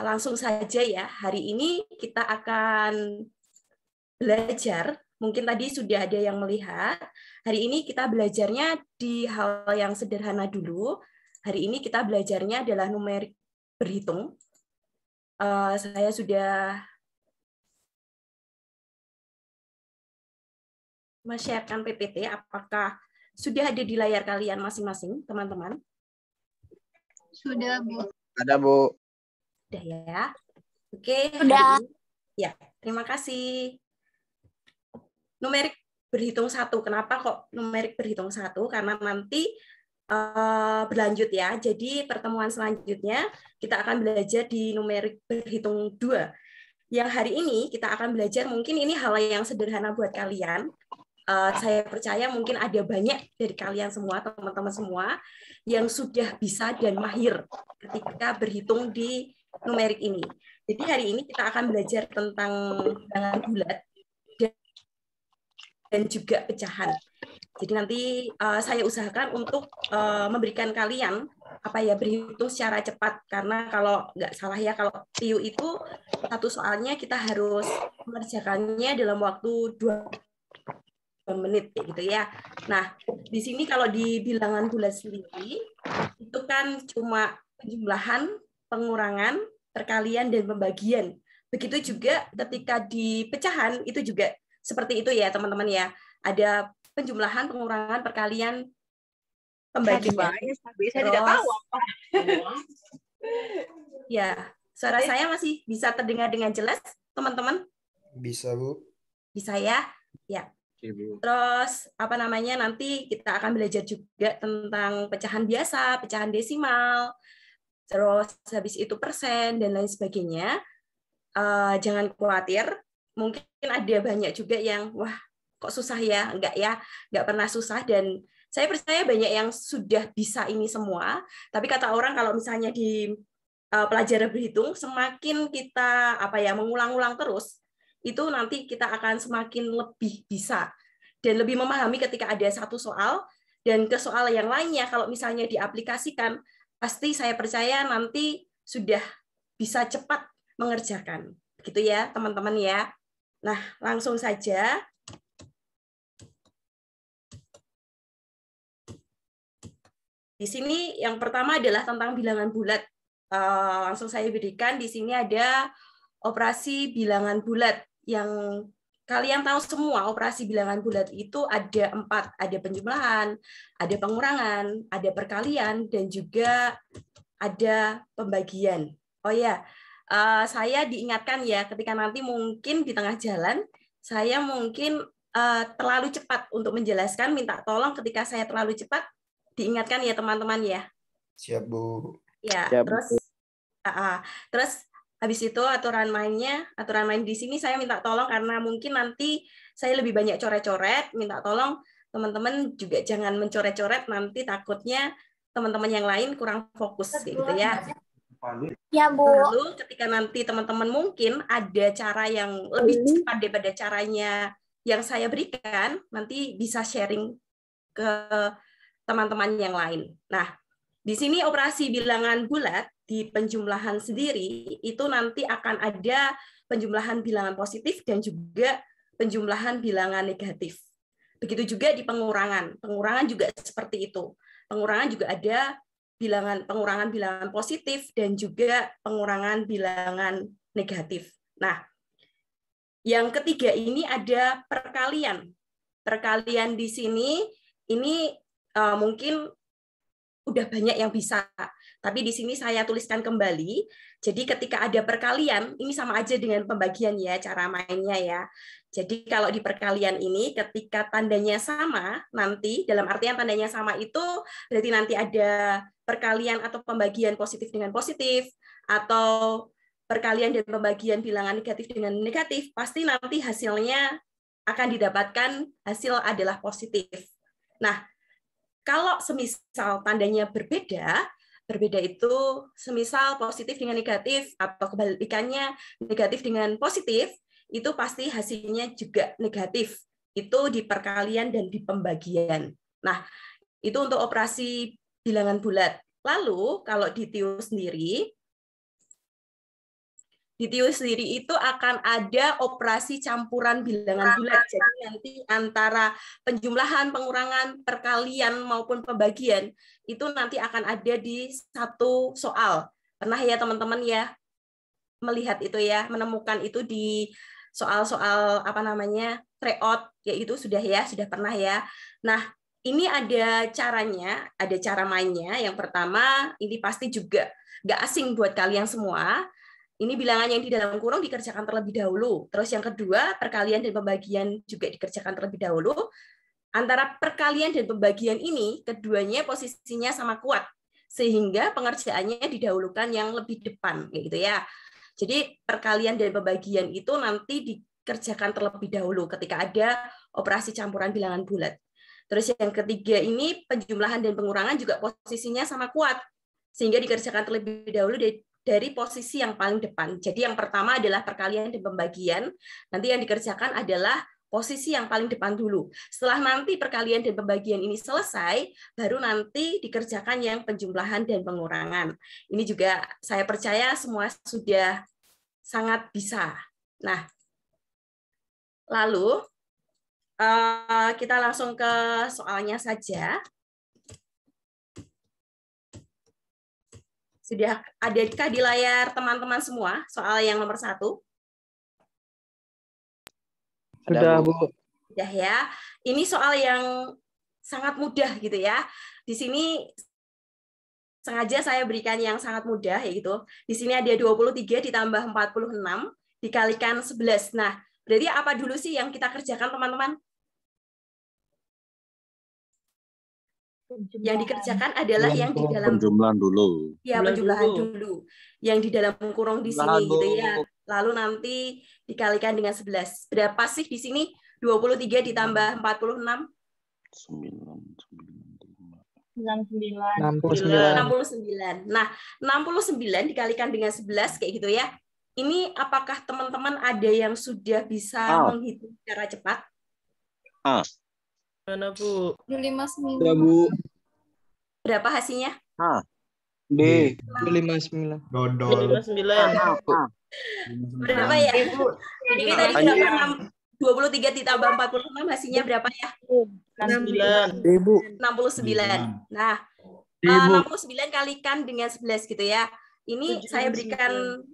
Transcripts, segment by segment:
langsung saja ya. Hari ini kita akan belajar, mungkin tadi sudah ada yang melihat, hari ini kita belajarnya di hal yang sederhana dulu. Hari ini kita belajarnya adalah numerik berhitung. Saya sudah men-sharekan PPT, apakah sudah ada di layar kalian masing-masing, teman-teman? Sudah, Bu. Ada, Bu. Sudah ya. Oke, Sudah. Ya, terima kasih. Numerik berhitung 1. Kenapa kok numerik berhitung 1? Karena nanti berlanjut ya. Jadi pertemuan selanjutnya kita akan belajar di numerik berhitung 2. Yang hari ini kita akan belajar, mungkin ini hal yang sederhana buat kalian. Saya percaya mungkin ada banyak dari kalian semua, teman-teman semua, yang sudah bisa dan mahir ketika berhitung di numerik ini. Jadi hari ini kita akan belajar tentang bilangan bulat dan juga pecahan. Jadi nanti saya usahakan untuk memberikan kalian berhitung secara cepat, karena kalau nggak salah ya, kalau TIU itu satu soalnya kita harus mengerjakannya dalam waktu 2 menit gitu ya. Nah, di sini kalau di bilangan bulat sendiri itu kan cuma penjumlahan, pengurangan, perkalian dan pembagian. Begitu juga ketika di pecahan itu juga seperti itu ya, teman-teman ya. Ada penjumlahan, pengurangan, perkalian, pembagian. Saya tidak tahu apa. Ya, suara saya masih bisa terdengar dengan jelas, teman-teman? Bisa, Bu. Bisa ya? Ya. Terus nanti kita akan belajar juga tentang pecahan biasa, pecahan desimal, terus habis itu persen dan lain sebagainya. Jangan khawatir, mungkin ada banyak juga yang wah kok susah ya, nggak pernah susah, dan saya percaya banyak yang sudah bisa ini semua. Tapi kata orang kalau misalnya di pelajaran berhitung semakin kita mengulang-ulang terus, itu nanti kita akan semakin lebih bisa dan lebih memahami ketika ada satu soal, dan ke soal yang lainnya kalau misalnya diaplikasikan, pasti saya percaya nanti sudah bisa cepat mengerjakan. Begitu ya, teman-teman ya. Nah, langsung saja. Di sini yang pertama adalah tentang bilangan bulat. Langsung saya berikan, di sini ada operasi bilangan bulat yang kalian tahu semua. Operasi bilangan bulat itu ada 4, ada penjumlahan, ada pengurangan, ada perkalian, dan juga ada pembagian. Oh ya, saya diingatkan ya, ketika nanti mungkin di tengah jalan, saya mungkin terlalu cepat untuk menjelaskan, minta tolong ketika saya terlalu cepat, diingatkan ya teman-teman ya. Siap, Bu. Ya, Siap, terus habis itu aturan main di sini saya minta tolong, karena mungkin nanti saya lebih banyak coret-coret, minta tolong teman-teman juga jangan mencoret-coret, nanti takutnya teman-teman yang lain kurang fokus gitu ya. Ya, Bu. Lalu ketika nanti teman-teman mungkin ada cara yang lebih cepat daripada caranya yang saya berikan, nanti bisa sharing ke teman-teman yang lain. Nah, di sini operasi bilangan bulat di penjumlahan sendiri itu nanti akan ada penjumlahan bilangan positif dan juga penjumlahan bilangan negatif. Begitu juga di pengurangan. Pengurangan juga seperti itu. Pengurangan juga ada pengurangan bilangan positif dan juga pengurangan bilangan negatif. Nah, yang ketiga ini ada perkalian. Perkalian di sini ini mungkin udah banyak yang bisa, tapi di sini saya tuliskan kembali. Jadi ketika ada perkalian, ini sama aja dengan pembagian ya, cara mainnya ya. Jadi kalau di perkalian ini, ketika tandanya sama, nanti dalam artian tandanya sama itu berarti nanti ada perkalian atau pembagian positif dengan positif, atau perkalian dan pembagian bilangan negatif dengan negatif, pasti nanti hasilnya akan didapatkan hasil adalah positif. Nah, kalau semisal tandanya berbeda itu semisal positif dengan negatif atau kebalikannya negatif dengan positif, itu pasti hasilnya juga negatif. Itu di perkalian dan di pembagian. Nah, itu untuk operasi bilangan bulat. Lalu kalau di TIU sendiri, Di TIO sendiri itu akan ada operasi campuran bilangan bulat. Jadi nanti antara penjumlahan, pengurangan, perkalian maupun pembagian itu nanti akan ada di satu soal. Pernah ya teman-teman ya melihat itu ya, menemukan itu di soal-soal apa namanya tryout, yaitu sudah ya, sudah pernah ya. Nah, ini ada caranya, ada cara mainnya. Yang pertama, ini pasti juga nggak asing buat kalian semua. Ini bilangan yang di dalam kurung dikerjakan terlebih dahulu. Terus yang kedua, perkalian dan pembagian juga dikerjakan terlebih dahulu. Antara perkalian dan pembagian ini, keduanya posisinya sama kuat. Sehingga pengerjaannya didahulukan yang lebih depan, kayak gitu ya. Jadi perkalian dan pembagian itu nanti dikerjakan terlebih dahulu ketika ada operasi campuran bilangan bulat. Terus yang ketiga ini penjumlahan dan pengurangan juga posisinya sama kuat. Sehingga dikerjakan terlebih dahulu dari posisi yang paling depan. Jadi yang pertama adalah perkalian dan pembagian. Nanti yang dikerjakan adalah posisi yang paling depan dulu. Setelah nanti perkalian dan pembagian ini selesai, baru nanti dikerjakan yang penjumlahan dan pengurangan. Ini juga saya percaya semua sudah sangat bisa. Nah, lalu kita langsung ke soalnya saja. Sudah adakah di layar teman-teman semua soal yang nomor 1? Sudah, Bu. Sudah ya. Ini soal yang sangat mudah gitu ya. Di sini sengaja saya berikan yang sangat mudah yaitu di sini ada 23 ditambah 46 dikalikan 11. Nah, berarti apa dulu sih yang kita kerjakan teman-teman? Yang dikerjakan adalah yang di dalam penjumlahan dulu. Ya, penjumlahan dulu. Yang di dalam kurung di sini gitu ya. Lalu nanti dikalikan dengan 11. Berapa sih di sini? 23 ditambah 46? 69. Nah, 69 dikalikan dengan 11 kayak gitu ya. Ini apakah teman-teman ada yang sudah bisa menghitung secara cepat? Mana, Bu? 59. Sudah, Bu. Berapa hasilnya? D. 59. Dodol. 59. Berapa ya? Jadi kita tadi dapat 23 ditambah 46 hasilnya berapa ya? 69. 69. Nah, 69 kalikan dengan 11 gitu ya. Ini saya berikan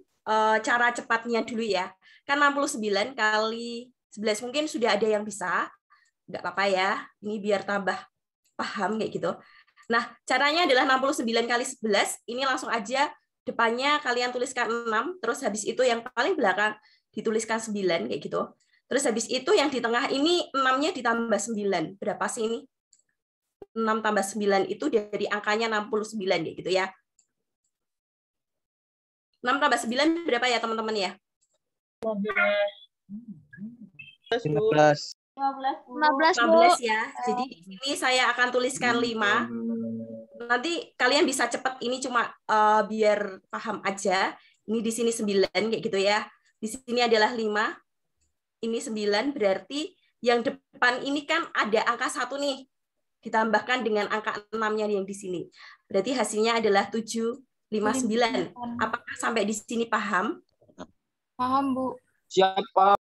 cara cepatnya dulu ya. Kan 69 kali 11 mungkin sudah ada yang bisa. Nggak apa-apa ya. Ini biar tambah paham kayak gitu. Nah, caranya adalah 69 kali 11. Ini langsung aja depannya kalian tuliskan 6. Terus habis itu yang paling belakang dituliskan 9 kayak gitu. Terus habis itu yang di tengah ini 6-nya ditambah 9. Berapa sih ini? 6 tambah 9 itu dari angkanya 69 kayak gitu ya. 6 tambah 9 berapa ya teman-teman ya? 15. 15 ya. Jadi di sini saya akan tuliskan 5. Nanti kalian bisa cepat, ini cuma biar paham aja. Ini di sini 9 kayak gitu ya. Di sini adalah 5. Ini 9 berarti yang depan ini kan ada angka 1 nih. Ditambahkan dengan angka 6-nya yang di sini. Berarti hasilnya adalah 759. Apakah sampai di sini paham? Paham, Bu. Siapa?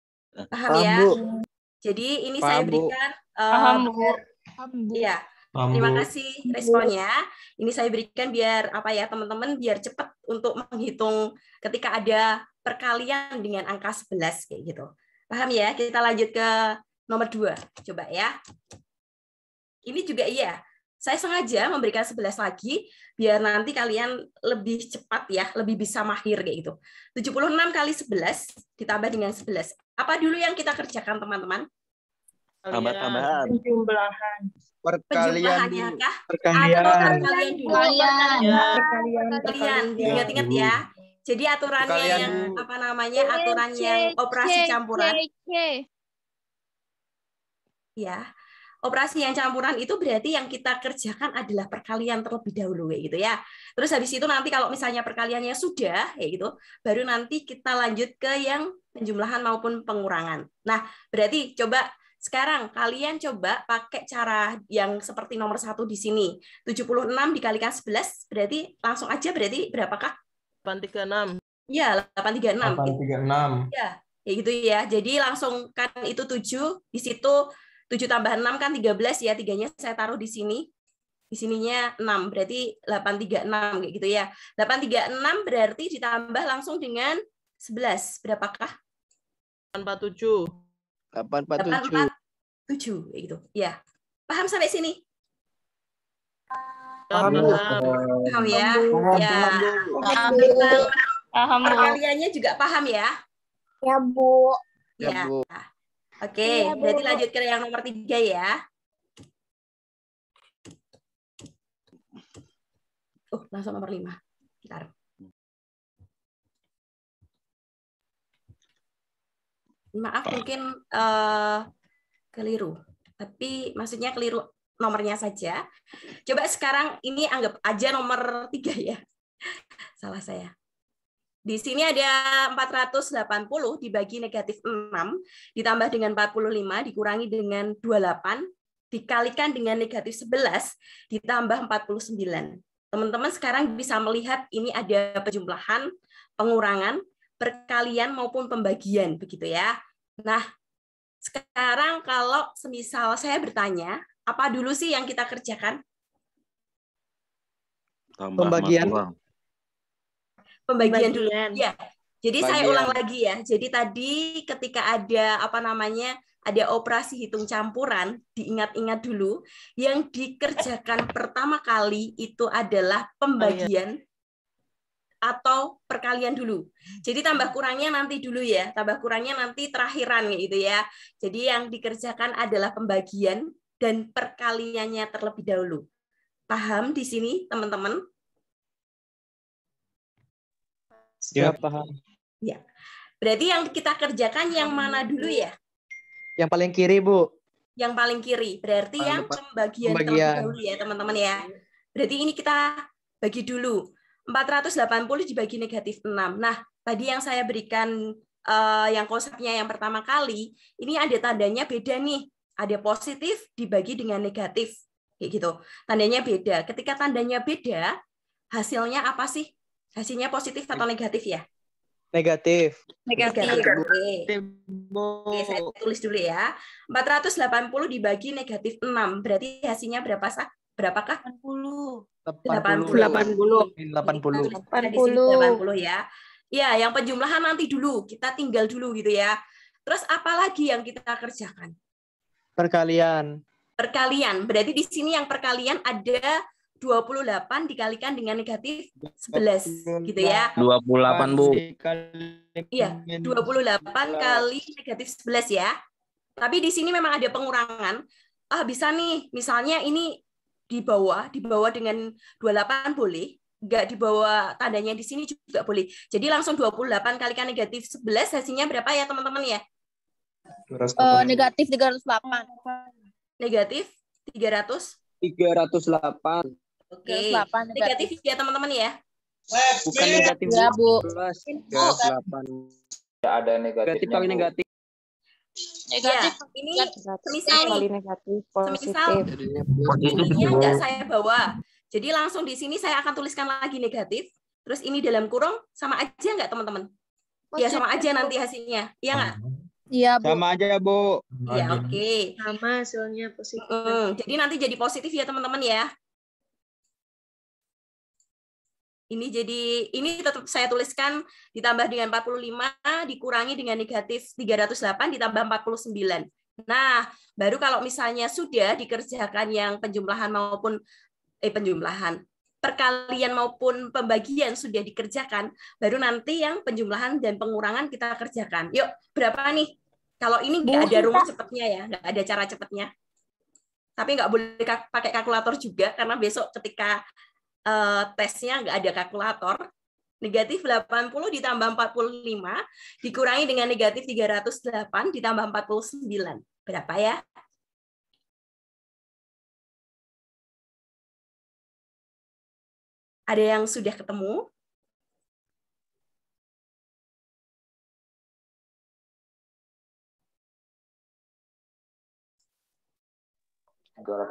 Paham ya? Bu. Jadi ini Paham, saya Bu. berikan Paham, Bu. Iya. Terima kasih responnya. Ini saya berikan biar apa ya teman-teman biar cepat untuk menghitung ketika ada perkalian dengan angka 11 kayak gitu. Paham ya? Kita lanjut ke nomor 2. Coba ya. Ini juga iya. Saya sengaja memberikan 11 lagi biar nanti kalian lebih cepat ya, lebih bisa mahir kayak gitu. 76 kali 11 ditambah dengan 11. Apa dulu yang kita kerjakan teman-teman? Tambah-tambahan. Penjumlahan. Penjumlahannya kah? Perkalian. Atau perkalian dulu? Perkalian. Ingat-ingat ya. Jadi aturannya Perkalian yang dulu. apa namanya? Aturan yang operasi campuran. Ya. Operasi yang campuran itu berarti yang kita kerjakan adalah perkalian terlebih dahulu kayak gitu ya. Terus habis itu nanti kalau misalnya perkaliannya sudah kayak gitu, baru nanti kita lanjut ke yang penjumlahan maupun pengurangan. Nah, berarti coba sekarang kalian coba pakai cara yang seperti nomor 1 di sini. 76 dikalikan 11 berarti langsung aja berarti berapakah? 836. Ya, 836. 836. Ya, ya gitu ya. Jadi langsung kan itu 7, di situ 7 tambah 6 kan 13 ya, 3-nya saya taruh di sini. Di sininya 6, berarti 836 kayak gitu ya. 836 berarti ditambah langsung dengan 11. Berapakah? 847. 847. 847 kayak gitu. Ya. Paham sampai sini? Paham, Bu. Paham ya? Paham, Ya. Paham, Tentang Paham, Bu. perkaliannya juga paham ya? Ya, Bu. Ya, Ya. Bu. Oke, Iya, Bu. berarti lanjut ke yang nomor 3 ya. Langsung nomor 5. Bentar. Maaf, mungkin keliru. Tapi maksudnya keliru nomornya saja. Coba sekarang ini anggap aja nomor 3 ya. Salah saya. Di sini ada 480 dibagi negatif 6, ditambah dengan 45, dikurangi dengan 28, dikalikan dengan negatif 11, ditambah 49. Teman-teman sekarang bisa melihat ini ada penjumlahan, pengurangan, perkalian maupun pembagian, begitu ya. Nah, sekarang kalau semisal saya bertanya, apa dulu sih yang kita kerjakan? Tambah Pembagian. sama kurang. Pembagian dulu. Pembagian. Ya. Jadi saya Bagian. ulang lagi ya. Jadi tadi ketika ada ada operasi hitung campuran, diingat-ingat dulu, yang dikerjakan pertama kali itu adalah pembagian atau perkalian dulu. Jadi tambah kurangnya nanti dulu ya. Tambah kurangnya nanti terakhiran gitu ya. Jadi yang dikerjakan adalah pembagian dan perkaliannya terlebih dahulu. Paham di sini, teman-teman? Ya, paham. Ya. Berarti yang kita kerjakan yang mana dulu ya? Yang paling kiri, Bu. Yang paling kiri. Berarti Paling yang depan. pembagian terlebih Pembagian. dahulu ya, teman-teman ya. Berarti ini kita bagi dulu. 480 dibagi negatif 6. Nah, tadi yang saya berikan yang konsepnya yang pertama kali, ini ada tandanya beda nih. Ada positif dibagi dengan negatif. Kayak gitu. Tandanya beda. Ketika tandanya beda, hasilnya apa sih? Hasilnya positif atau negatif ya? Negatif. Negatif. Oke. Bu. Oke, saya tulis dulu ya. 480 dibagi negatif 6. Berarti hasilnya berapakah? 80. 80. 80. Ada di sini 80 ya. Ya, yang penjumlahan nanti dulu. Kita tinggal dulu gitu ya. Terus apa lagi yang kita kerjakan? Perkalian. Perkalian. Berarti di sini yang perkalian ada 28 dikalikan dengan negatif 11 gitu ya. 28, Bu. Iya, 28 kali negatif 11 ya. Tapi di sini memang ada pengurangan. Bisa nih, misalnya ini di bawah dengan 28 boleh, nggak di bawah tandanya di sini juga boleh. Jadi langsung 28 kalikan negatif 11, hasilnya berapa ya teman-teman ya? Negatif 308. Negatif 300. 308. Oke, negatif ya teman-teman ya. Bukan negatif. Ya, Bu. 308. Ada Negatif kali negatif. Ya, ini semisal nih, negatif, semisal ininya nggak saya bawa. Jadi langsung di sini saya akan tuliskan lagi negatif. Terus ini dalam kurung sama aja nggak teman-teman? Ya sama aja nanti hasilnya. Iya nggak? Iya, Bu. Sama aja, Bu. Iya, oke. Sama hasilnya positif. Jadi nanti jadi positif ya teman-teman ya. Ini tetap saya tuliskan ditambah dengan 45 dikurangi dengan negatif 308 ditambah 49. Nah, baru kalau misalnya sudah dikerjakan yang penjumlahan maupun perkalian maupun pembagian sudah dikerjakan, baru nanti yang penjumlahan dan pengurangan kita kerjakan. Yuk, berapa nih? Kalau ini nggak ada rumus cepatnya ya, nggak ada cara cepatnya. Tapi nggak boleh pakai kalkulator juga, karena besok ketika tesnya nggak ada kalkulator. Negatif 80 ditambah 45 dikurangi dengan negatif 308 ditambah 49. Berapa ya? Ada yang sudah ketemu?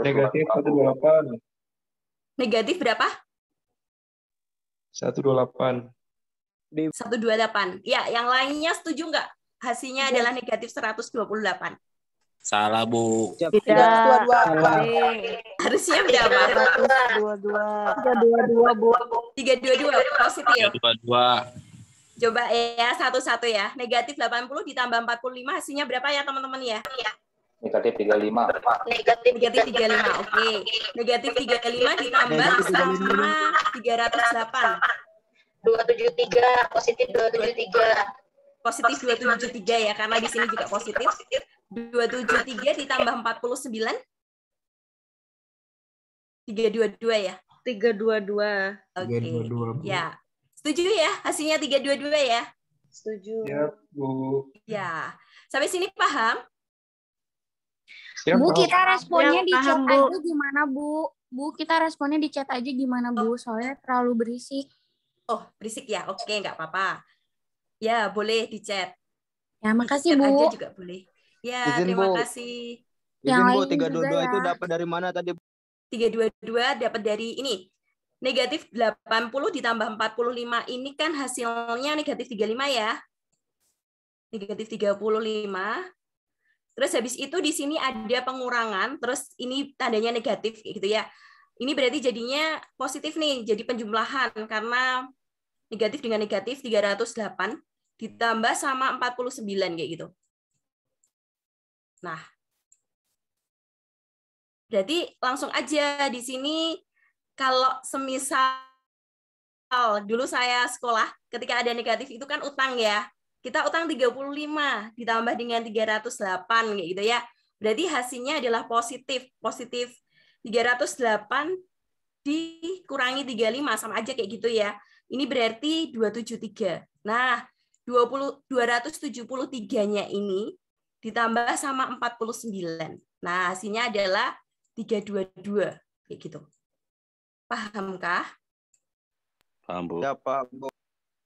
Negatif 128. Negatif berapa? 128. 128. Ya, yang lainnya setuju nggak? Hasilnya adalah negatif 128. Salah, Bu. Tidak. Salah. Harusnya berapa? 322, Bu. 322 positif. 222. Coba ya satu-satu ya. Negatif 80 ditambah 45 hasilnya berapa ya teman-teman ya? Negatif 35. Negatif 35. Oke. Negatif 35 ditambah sama 308. 273, positif 273. Positif 273 ya, karena di sini juga positif. 273 ditambah 49. 322 ya? 322. Oke. 322, Bu. Ya. Setuju ya hasilnya 322 ya? Setuju. Ya, Bu. Ya. Sampai sini paham? Siap, Bu, Bu. kita responnya Ya, di chat paham, Bu. aja gimana, Bu? Bu, kita responnya di chat aja gimana, Bu? Soalnya terlalu berisik. Oh, berisik ya? Oke, nggak apa-apa. Ya, boleh di chat. Ya, makasih, Chat aja Bu. juga boleh. Ya, Izin, terima Bu. kasih. Yang Izin, Bu, lain juga 322 itu ya. dapat dari mana tadi? 322 dapat dari ini. Negatif 80 ditambah 45 ini kan hasilnya negatif 35 ya. Negatif 35. Terus habis itu di sini ada pengurangan, terus ini tandanya negatif gitu ya. Ini berarti jadinya positif nih, jadi penjumlahan karena negatif dengan negatif 308 ditambah sama 49 kayak gitu. Nah, berarti langsung aja di sini kalau semisal dulu saya sekolah ketika ada negatif itu kan utang ya. Kita utang 35 ditambah dengan 308 kayak gitu ya. Berarti hasilnya adalah positif. Positif 308 dikurangi 35 sama aja kayak gitu ya. Ini berarti 273. Nah, 273-nya ini ditambah sama 49. Nah, hasilnya adalah 322 kayak gitu. Pahamkah? Paham, Bu. Ya, Pak, Bu.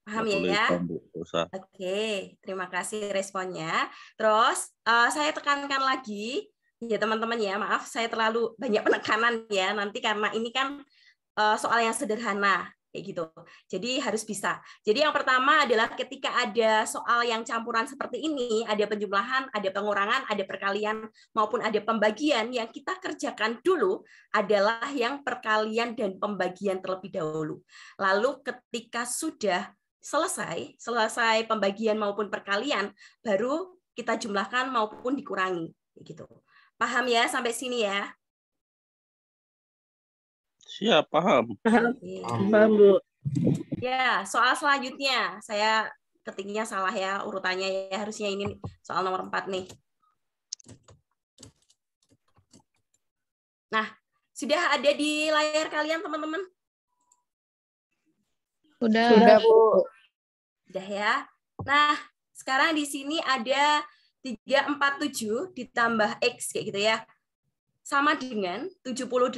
Paham Nggak boleh ya? paham, Bu. Nggak usah. Oke, terima kasih responnya. Terus saya tekankan lagi, ya teman-teman ya, maaf saya terlalu banyak penekanan ya, nanti karena ini kan soal yang sederhana, kayak gitu. Jadi harus bisa. Jadi yang pertama adalah ketika ada soal yang campuran seperti ini, ada penjumlahan, ada pengurangan, ada perkalian, maupun ada pembagian, yang kita kerjakan dulu adalah yang perkalian dan pembagian terlebih dahulu. Lalu ketika sudah selesai pembagian maupun perkalian, baru kita jumlahkan maupun dikurangi, gitu. Paham ya sampai sini ya? Siap, paham. Oke. Paham, Bu. Ya, soal selanjutnya saya ketiknya salah ya urutannya ya, harusnya ini soal nomor 4 nih. Nah, sudah ada di layar kalian teman-teman? Sudah, Bu. Sudah ya. Nah, sekarang di sini ada 347 ditambah X kayak gitu ya. Sama dengan 78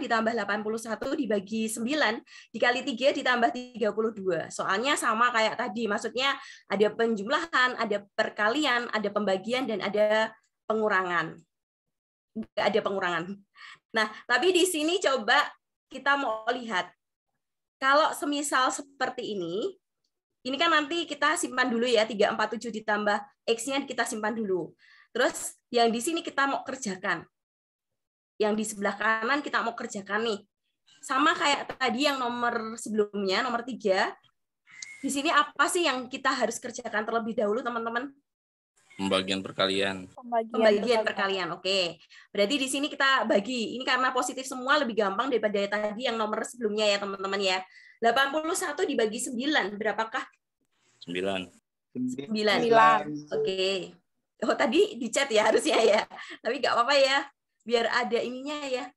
ditambah 81 dibagi 9 dikali 3 ditambah 32. Soalnya sama kayak tadi, maksudnya ada penjumlahan, ada perkalian, ada pembagian, dan ada pengurangan. Nggak ada pengurangan. Nah, tapi di sini coba kita mau lihat. Kalau semisal seperti ini kan nanti kita simpan dulu ya, 347 ditambah X-nya kita simpan dulu. Terus yang di sini kita mau kerjakan. Yang di sebelah kanan kita mau kerjakan nih. Sama kayak tadi yang nomor sebelumnya, nomor 3. Di sini apa sih yang kita harus kerjakan terlebih dahulu, teman-teman? Pembagian perkalian. Pembagian perkalian, oke. Berarti di sini kita bagi. Ini karena positif semua lebih gampang daripada tadi yang nomor sebelumnya ya, teman-teman ya. 81 dibagi 9, berapakah? 9. 9. Oke. Oh, tadi di chat ya harusnya ya. Tapi nggak apa-apa ya. Biar ada ininya ya.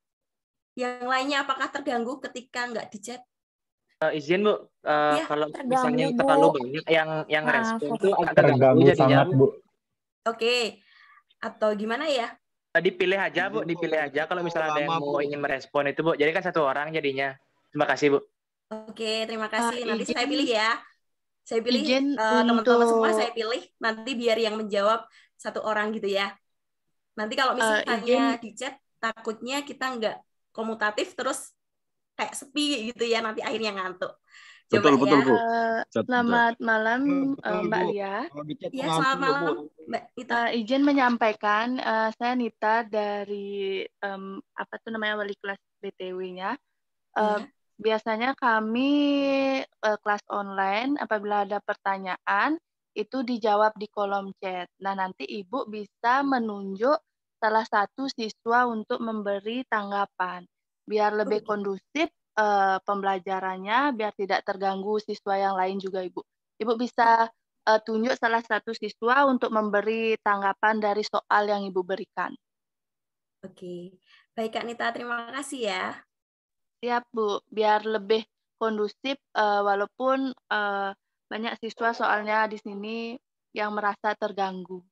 Yang lainnya apakah terganggu ketika nggak di chat? Izin, Bu. Iya, Kalau terganggu, misalnya Bu. terlalu banyak yang Maaf, respon itu agak Terganggu jadinya. sangat, Bu. Oke. Atau gimana ya? Dipilih aja, Bu. Dipilih aja kalau misalnya ada yang Lama, mau Bu. ingin merespon itu, Bu. Jadi kan satu orang jadinya. Terima kasih, Bu. Oke, terima kasih. Nanti Izin- saya pilih ya. Saya pilih izin teman-teman untuk- semua saya pilih. Nanti biar yang menjawab satu orang gitu ya. Nanti kalau misalnya di chat, takutnya kita nggak komutatif terus kayak sepi gitu ya, nanti akhirnya ngantuk. Coba Betul, ya. Bu. Selamat malam Betul, Mbak Bu. Lia. Kalau di chat Ya, langsung selamat loh, Bu. malam, Mbak Nita. Izin menyampaikan, saya Nita dari wali kelas BTW-nya. Ya. Biasanya kami kelas online, apabila ada pertanyaan itu dijawab di kolom chat. Nah, nanti Ibu bisa menunjuk salah satu siswa untuk memberi tanggapan biar lebih kondusif pembelajarannya, biar tidak terganggu siswa yang lain juga, Ibu. Ibu bisa tunjuk salah satu siswa untuk memberi tanggapan dari soal yang Ibu berikan. Oke. Baik Kak Nita, terima kasih ya. Siap, Bu. Biar lebih kondusif, walaupun banyak siswa soalnya di sini yang merasa terganggu.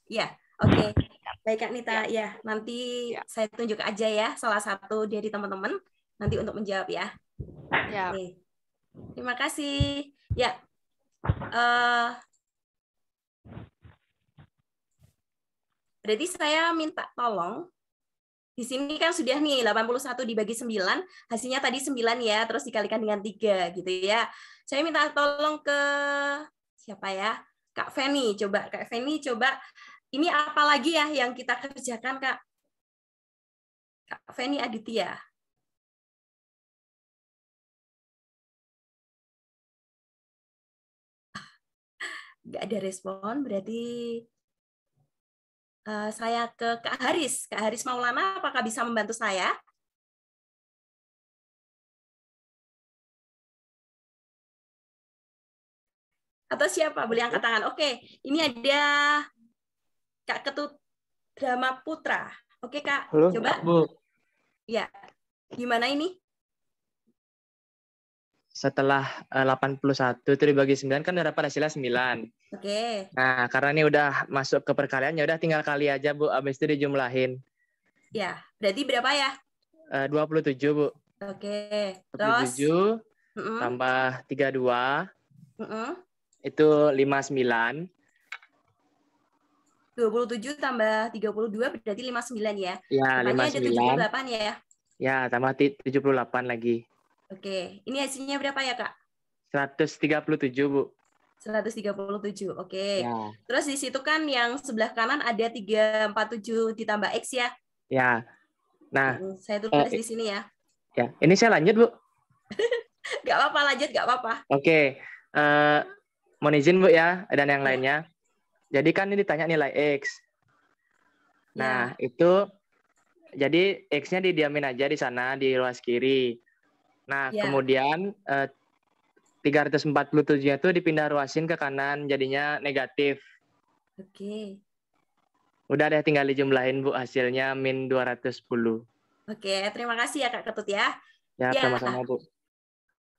Ya, oke. Baik Kak Nita, ya nanti saya tunjuk aja ya salah satu dari teman-teman nanti untuk menjawab ya. Ya. Oke. Terima kasih. Ya. Berarti saya minta tolong. Di sini kan sudah nih 81 dibagi 9, hasilnya tadi 9 ya, terus dikalikan dengan 3 gitu ya. Saya minta tolong ke siapa ya? Kak Feni, coba Kak Feni coba ini apa lagi ya yang kita kerjakan Kak? Kak Feni Aditya. Nggak ada respon, berarti saya ke Kak Haris. Kak Haris Maulana, apakah bisa membantu saya? Atau siapa? Boleh angkat tangan. Oke, ini ada Kak Ketut Drama Putra. Oke, Kak. Halo, Coba. Bu. Ya. Gimana ini? Setelah 81 itu dibagi 9 kan udah dapat hasilnya 9. Oke. Nah, karena ini udah masuk ke perkalian, ya udah tinggal kali aja, Bu. Habis itu dijumlahin. Ya, berarti berapa ya? 27, Bu. Oke. Terus 27 tambah 32 itu 59. 27 tambah 32 berarti 59 ya. Ya, Depannya ada 78 ya. Ya, tambah 78 lagi. Oke. Ini hasilnya berapa ya, Kak? 137, Bu. 137. Oke. Ya. Terus di situ kan yang sebelah kanan ada 347 ditambah X ya. Ya. Nah, saya tulis di sini ya. Ya, ini saya lanjut, Bu. Nggak apa-apa, lanjut, nggak apa-apa. Oke. Mohon izin, Bu ya, dan yang lainnya. Jadi kan ini ditanya nilai X. Nah, itu jadi X-nya didiamin aja di sana, di ruas kiri. Nah, kemudian 347-nya itu dipindah ruasin ke kanan, jadinya negatif. Oke. Udah deh, tinggal dijumlahin, Bu, hasilnya min 210. Oke, terima kasih ya Kak Ketut ya. Ya, sama-sama, Bu.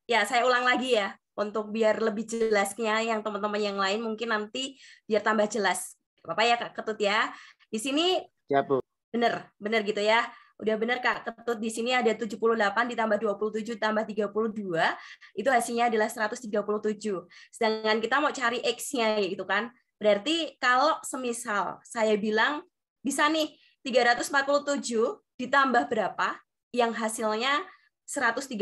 Ya, saya ulang lagi ya, untuk biar lebih jelasnya yang teman-teman yang lain mungkin nanti biar tambah jelas. Apa ya Kak Ketut ya. Di sini ya, Bu. Bener gitu ya. Udah bener Kak Ketut, di sini ada 78 ditambah 27 tambah 32, itu hasilnya adalah 137. Sedangkan kita mau cari X-nya gitu kan. Berarti kalau semisal saya bilang bisa nih 347 ditambah berapa yang hasilnya 137.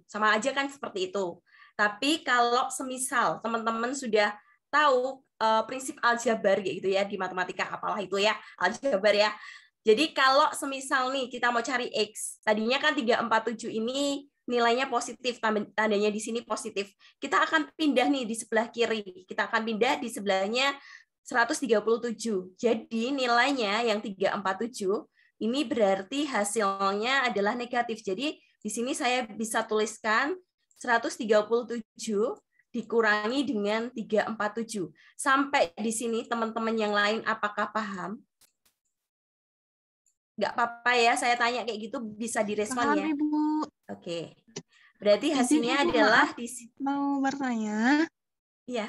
Sama aja kan seperti itu. Tapi kalau semisal teman-teman sudah tahu prinsip aljabar gitu ya di matematika, apalah itu ya, aljabar ya. Jadi kalau semisal nih kita mau cari X, tadinya kan 347 ini nilainya positif, tandanya di sini positif. Kita akan pindah nih di sebelah kiri. Kita akan pindah di sebelahnya 137. Jadi nilainya yang 347 ini berarti hasilnya adalah negatif. Jadi di sini saya bisa tuliskan 137 dikurangi dengan 347. Sampai di sini teman-teman yang lain apakah paham? Nggak apa-apa ya, saya tanya kayak gitu bisa direspon ya. Ibu. Oke. Berarti hasilnya adalah mau bertanya. Iya.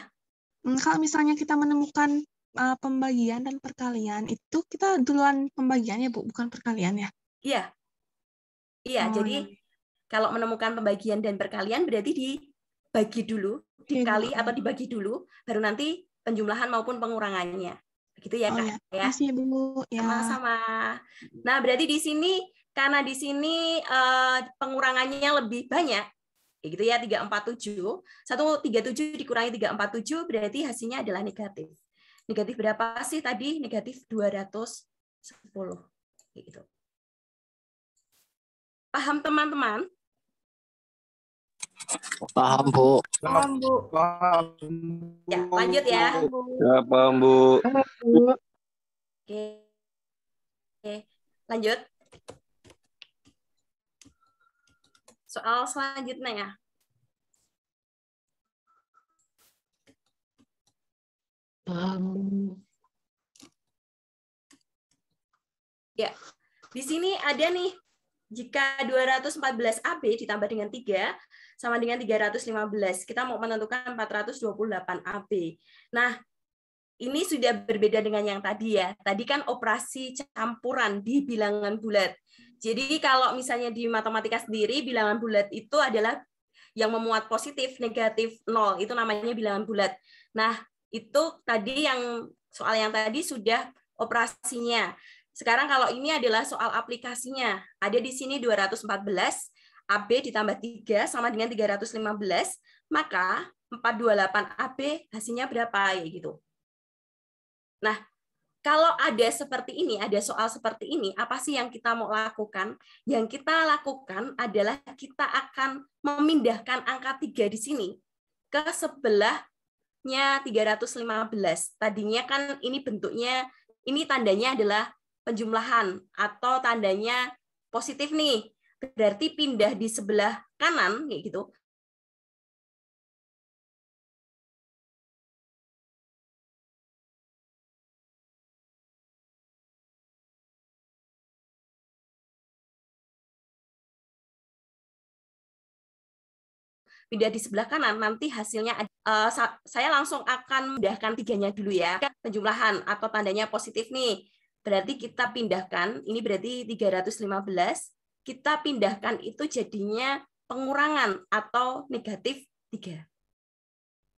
Kalau misalnya kita menemukan pembagian dan perkalian, itu kita duluan pembagian ya, Bu, bukan perkalian ya? Iya. Iya, jadi kalau menemukan pembagian dan perkalian berarti dibagi dulu, dikali atau dibagi dulu, baru nanti penjumlahan maupun pengurangannya. Gitu ya, Kak. Ya. Makasih, Bu. Ya. Sama-sama. Nah, berarti di sini karena di sini pengurangannya lebih banyak, Kayak gitu ya, 347. 137 dikurangi 347 berarti hasilnya adalah negatif. Negatif berapa sih tadi? Negatif 210. Kayak gitu. Paham teman-teman? Paham, Bu. Paham, Bu. Ya, lanjut ya. Ya, paham, Bu. Oke. Oke, lanjut. Soal selanjutnya ya. Ya, di sini ada nih, jika 214 AB ditambah dengan 3 sama dengan 315, kita mau menentukan 428 AB. Nah, ini sudah berbeda dengan yang tadi ya. Tadi kan operasi campuran di bilangan bulat. Jadi kalau misalnya di matematika sendiri, bilangan bulat itu adalah yang memuat positif, negatif, 0. Itu namanya bilangan bulat. Nah, itu tadi yang soal yang tadi sudah operasinya. Sekarang kalau ini adalah soal aplikasinya. Ada di sini 214, AB ditambah 3 sama dengan 315, maka 428 AB hasilnya berapa ya gitu. Nah, kalau ada seperti ini, ada soal seperti ini, apa sih yang kita mau lakukan? Yang kita lakukan adalah kita akan memindahkan angka 3 di sini ke sebelahnya 315. Tadinya kan ini bentuknya, ini tandanya adalah penjumlahan atau tandanya positif nih. Berarti pindah di sebelah kanan kayak gitu. Pindah di sebelah kanan, nanti hasilnya saya langsung akan mendahkan 3-nya dulu ya. Penjumlahan atau tandanya positif nih. Berarti kita pindahkan, ini berarti 315, kita pindahkan itu jadinya pengurangan atau negatif 3.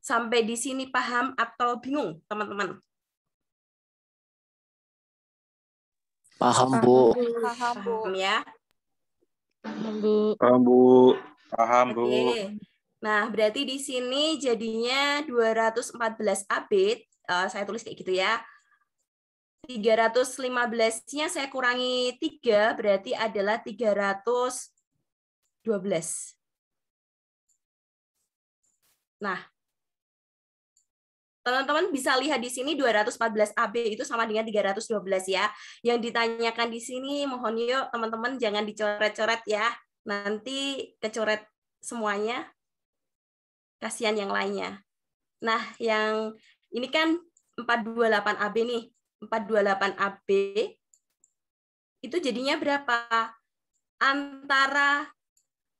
Sampai di sini paham atau bingung, teman-teman? Paham, Bu. Paham, Bu. Paham ya? Paham, Bu. Paham, Bu. Paham, Bu. Oke. Nah, berarti di sini jadinya 214 AB, saya tulis kayak gitu ya. 315-nya saya kurangi 3, berarti adalah 312. Nah, teman-teman bisa lihat di sini 214 AB itu sama dengan 312 ya. Yang ditanyakan di sini, mohon yuk teman-teman jangan dicoret-coret ya. Nanti kecoret semuanya. Kasihan yang lainnya. Nah, yang ini kan 428 AB nih. 428 AB itu jadinya berapa? Antara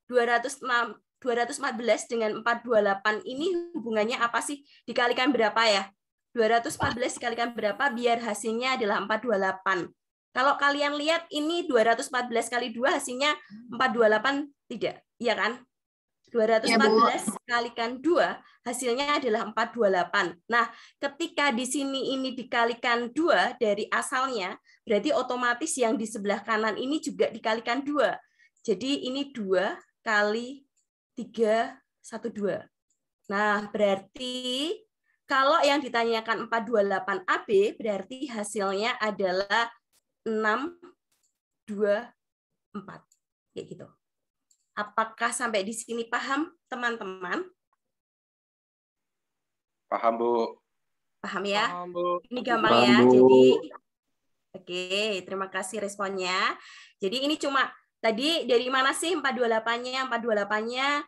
214 dengan 428 ini hubungannya apa sih? Dikalikan berapa ya? 214 dikalikan berapa biar hasilnya adalah 428. Kalau kalian lihat ini 214 kali 2 hasilnya 428 tidak? Iya kan? 214 kalikan 2 hasilnya adalah 428. Nah, ketika di sini ini dikalikan 2 dari asalnya, berarti otomatis yang di sebelah kanan ini juga dikalikan 2. Jadi ini 2 kali 3, 1, 2. Nah, berarti kalau yang ditanyakan 428 AB, berarti hasilnya adalah 6, 2, 4. Kayak gitu. Apakah sampai di sini paham, teman-teman? Paham, Bu. Paham ya? Paham, Bu. Ini gampang Paham, ya. Bu. Jadi, oke, terima kasih responnya. Jadi ini cuma tadi dari mana sih 428-nya? 428-nya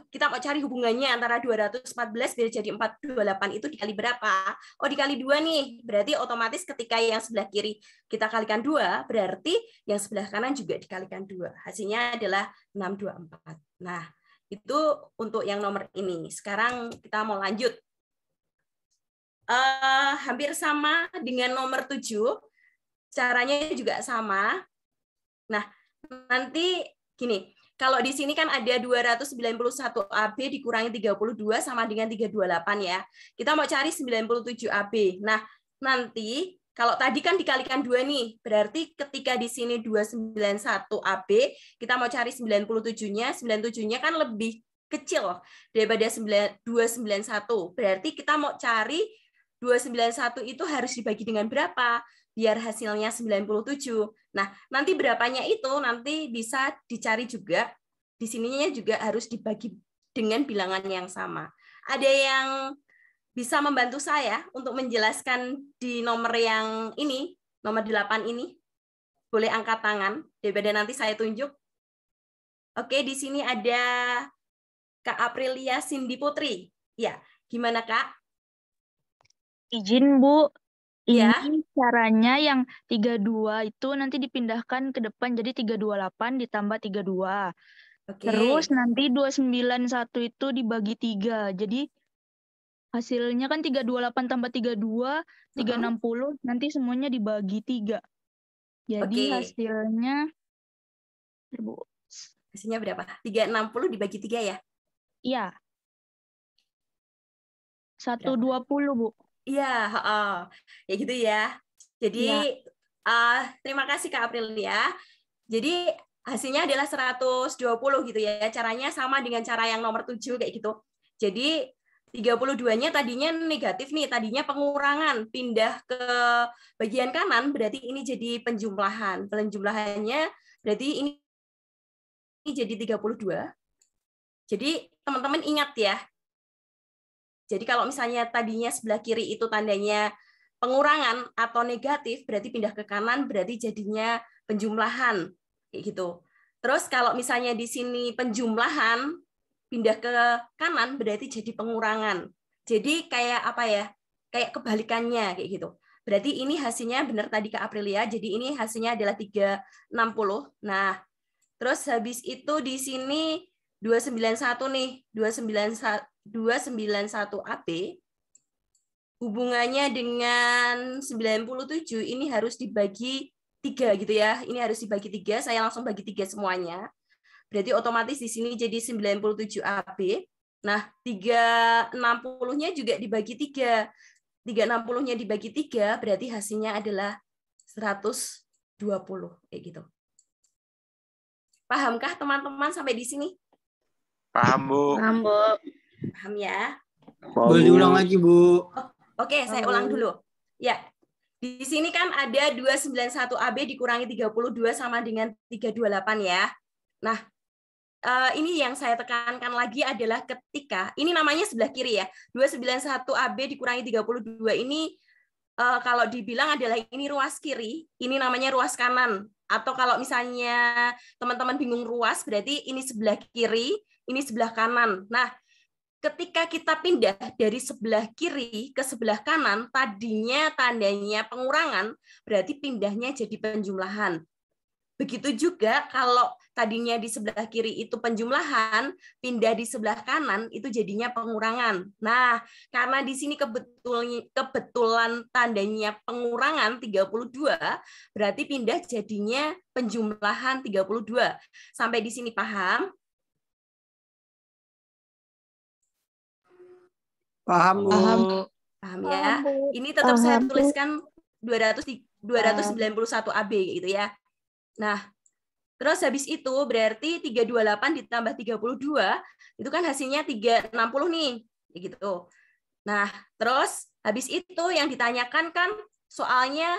kita mau cari hubungannya antara 214 biar jadi 428 itu dikali berapa? Oh, dikali 2 nih. Berarti otomatis ketika yang sebelah kiri kita kalikan 2, berarti yang sebelah kanan juga dikalikan 2. Hasilnya adalah 624. Nah, itu untuk yang nomor ini. Sekarang kita mau lanjut. Hampir sama dengan nomor 7. Caranya juga sama. Nah, nanti gini. Kalau di sini kan ada 291 AB dikurangi 32 sama dengan 328 ya. Kita mau cari 97 AB. Nah, nanti Kalau tadi kan dikalikan 2 nih, berarti ketika di sini 291 AB, kita mau cari 97-nya, 97-nya kan lebih kecil daripada 291. Berarti kita mau cari 291 itu harus dibagi dengan berapa? Biar hasilnya 97. Nah, nanti berapanya itu nanti bisa dicari juga. Di sininya juga harus dibagi dengan bilangan yang sama. Ada yang bisa membantu saya untuk menjelaskan di nomor yang ini, nomor 8 ini? Boleh angkat tangan, daripada nanti saya tunjuk. Oke, di sini ada Kak Aprilia Cindy Putri. Ya, gimana Kak? Izin Bu, Ya. ini caranya yang 32 itu nanti dipindahkan ke depan jadi 328 ditambah 32. Oke. Terus nanti 291 itu dibagi 3. Jadi hasilnya kan 328 tambah 32, 360, nanti semuanya dibagi 3. Jadi Oke. hasilnya, Bu. Hasilnya berapa? 360 dibagi 3 ya? Iya. 120, Bu. Iya, ya gitu ya. Jadi Iya. terima kasih Kak Aprilia. Jadi hasilnya adalah 120 gitu ya. Caranya sama dengan cara yang nomor 7 kayak gitu. Jadi 32-nya tadinya negatif nih, tadinya pengurangan, pindah ke bagian kanan berarti ini jadi penjumlahan. Penjumlahannya berarti ini jadi 32. Jadi teman-teman ingat ya. Jadi kalau misalnya tadinya sebelah kiri itu tandanya pengurangan atau negatif, berarti pindah ke kanan berarti jadinya penjumlahan kayak gitu. Terus kalau misalnya di sini penjumlahan pindah ke kanan berarti jadi pengurangan. Jadi kayak apa ya? Kayak kebalikannya kayak gitu. Berarti ini hasilnya benar tadi Kak Aprilia. Jadi ini hasilnya adalah 360. Nah, terus habis itu di sini 291 nih, 291 AB hubungannya dengan 97 ini harus dibagi 3 gitu ya. Ini harus dibagi 3, saya langsung bagi 3 semuanya. Berarti otomatis di sini jadi 97 AB. Nah, 360-nya juga dibagi 3. 360-nya dibagi 3 berarti hasilnya adalah 120 kayak gitu. Pahamkah teman-teman sampai di sini? Paham, Bu. Paham, Bu. Paham ya? Boleh diulang lagi, Bu. Oke, saya ulang dulu. Ya. Di sini kan ada 291 AB dikurangi 32 sama dengan 328 ya. Nah, ini yang saya tekankan lagi adalah ketika, ini namanya sebelah kiri ya, 291 AB dikurangi 32 ini kalau dibilang adalah ini ruas kiri, ini namanya ruas kanan. Atau kalau misalnya teman-teman bingung ruas, berarti ini sebelah kiri, ini sebelah kanan. Nah, ketika kita pindah dari sebelah kiri ke sebelah kanan, tadinya tandanya pengurangan, berarti pindahnya jadi penjumlahan. Begitu juga kalau tadinya di sebelah kiri itu penjumlahan, pindah di sebelah kanan itu jadinya pengurangan. Nah, karena di sini kebetulan tandanya pengurangan 32, berarti pindah jadinya penjumlahan 32. Sampai di sini paham? Paham, Bu. Paham ya? Ini tetap saya tuliskan 291 AB gitu ya. Nah, terus habis itu berarti 328 ditambah 32, itu kan hasilnya 360 nih. Gitu. Nah, terus habis itu yang ditanyakan kan soalnya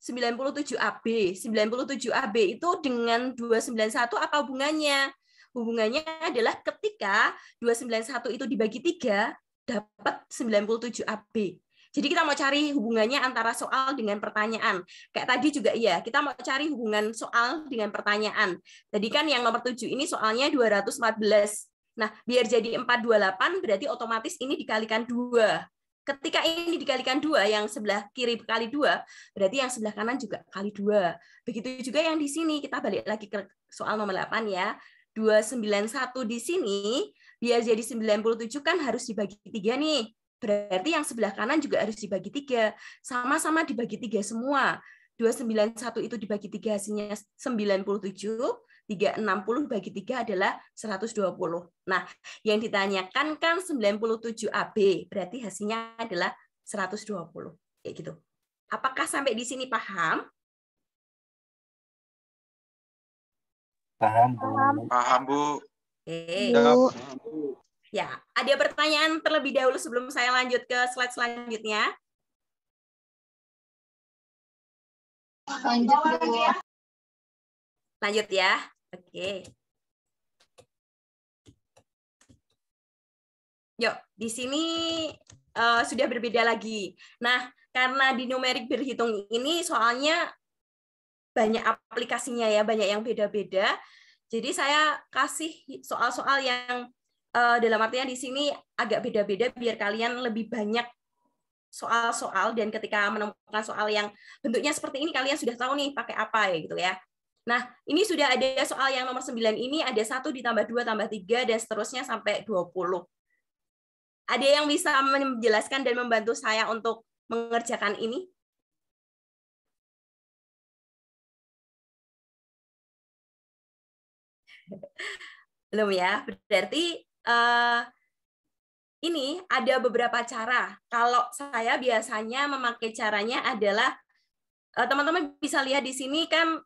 97 AB. 97 AB itu dengan 291 apa hubungannya? Hubungannya adalah ketika 291 itu dibagi 3, dapat 97 AB. Jadi kita mau cari hubungannya antara soal dengan pertanyaan. Kayak tadi juga iya, kita mau cari hubungan soal dengan pertanyaan. Tadi kan yang nomor 7 ini soalnya 214. Nah, biar jadi 428 berarti otomatis ini dikalikan 2. Ketika ini dikalikan 2, yang sebelah kiri kali 2, berarti yang sebelah kanan juga kali 2. Begitu juga yang di sini, kita balik lagi ke soal nomor 8 ya. 291 di sini, biar jadi 97 kan harus dibagi 3 nih. Berarti yang sebelah kanan juga harus dibagi 3. Sama-sama dibagi 3 semua. 291 itu dibagi 3 hasilnya 97, 360 bagi 3 adalah 120. Nah, yang ditanyakan kan 97 AB, berarti hasilnya adalah 120. Kayak gitu. Apakah sampai di sini paham? Paham, Bu. Paham, Bu. Oke. Ya, ada pertanyaan terlebih dahulu sebelum saya lanjut ke slide selanjutnya? Lanjut, Bu. Lanjut ya. Oke. Yuk, di sini sudah berbeda lagi. Nah, karena di numerik berhitung ini soalnya banyak aplikasinya ya, banyak yang beda-beda. Jadi saya kasih soal-soal yang dalam artian di sini agak beda-beda biar kalian lebih banyak soal-soal, dan ketika menemukan soal yang bentuknya seperti ini kalian sudah tahu nih pakai apa ya gitu ya. Nah, ini sudah ada soal yang nomor 9 ini ada 1 ditambah 2 tambah 3 dan seterusnya sampai 20. Ada yang bisa menjelaskan dan membantu saya untuk mengerjakan ini? Belum ya? Berarti ini ada beberapa cara. Kalau saya biasanya memakai caranya adalah, teman-teman bisa lihat di sini kan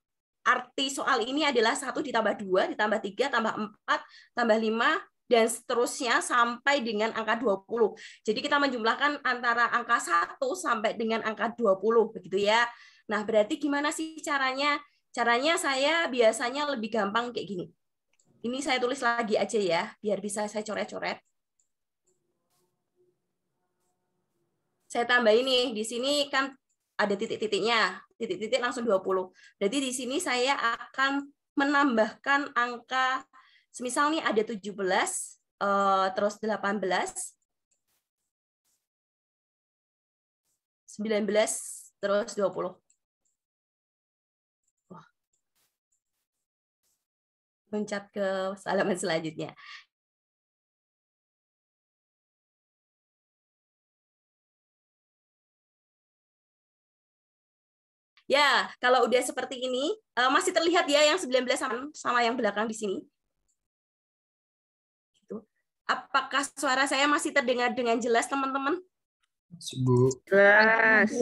arti soal ini adalah 1 ditambah 2, ditambah 3, tambah 4, tambah 5, dan seterusnya sampai dengan angka 20. Jadi kita menjumlahkan antara angka 1 sampai dengan angka 20, begitu ya. Nah, berarti gimana sih caranya? Caranya saya biasanya lebih gampang kayak gini. Ini saya tulis lagi aja ya, biar bisa saya coret-coret. Saya tambah ini, di sini kan ada titik-titiknya, titik-titik langsung 20. Berarti di sini saya akan menambahkan angka, semisal nih ada 17, terus 18, 19, terus 20. Wah. Loncat ke halaman selanjutnya. Ya, kalau udah seperti ini, masih terlihat ya yang 19 sama yang belakang di sini. Gitu. Apakah suara saya masih terdengar dengan jelas, teman-teman? Bu. Jelas.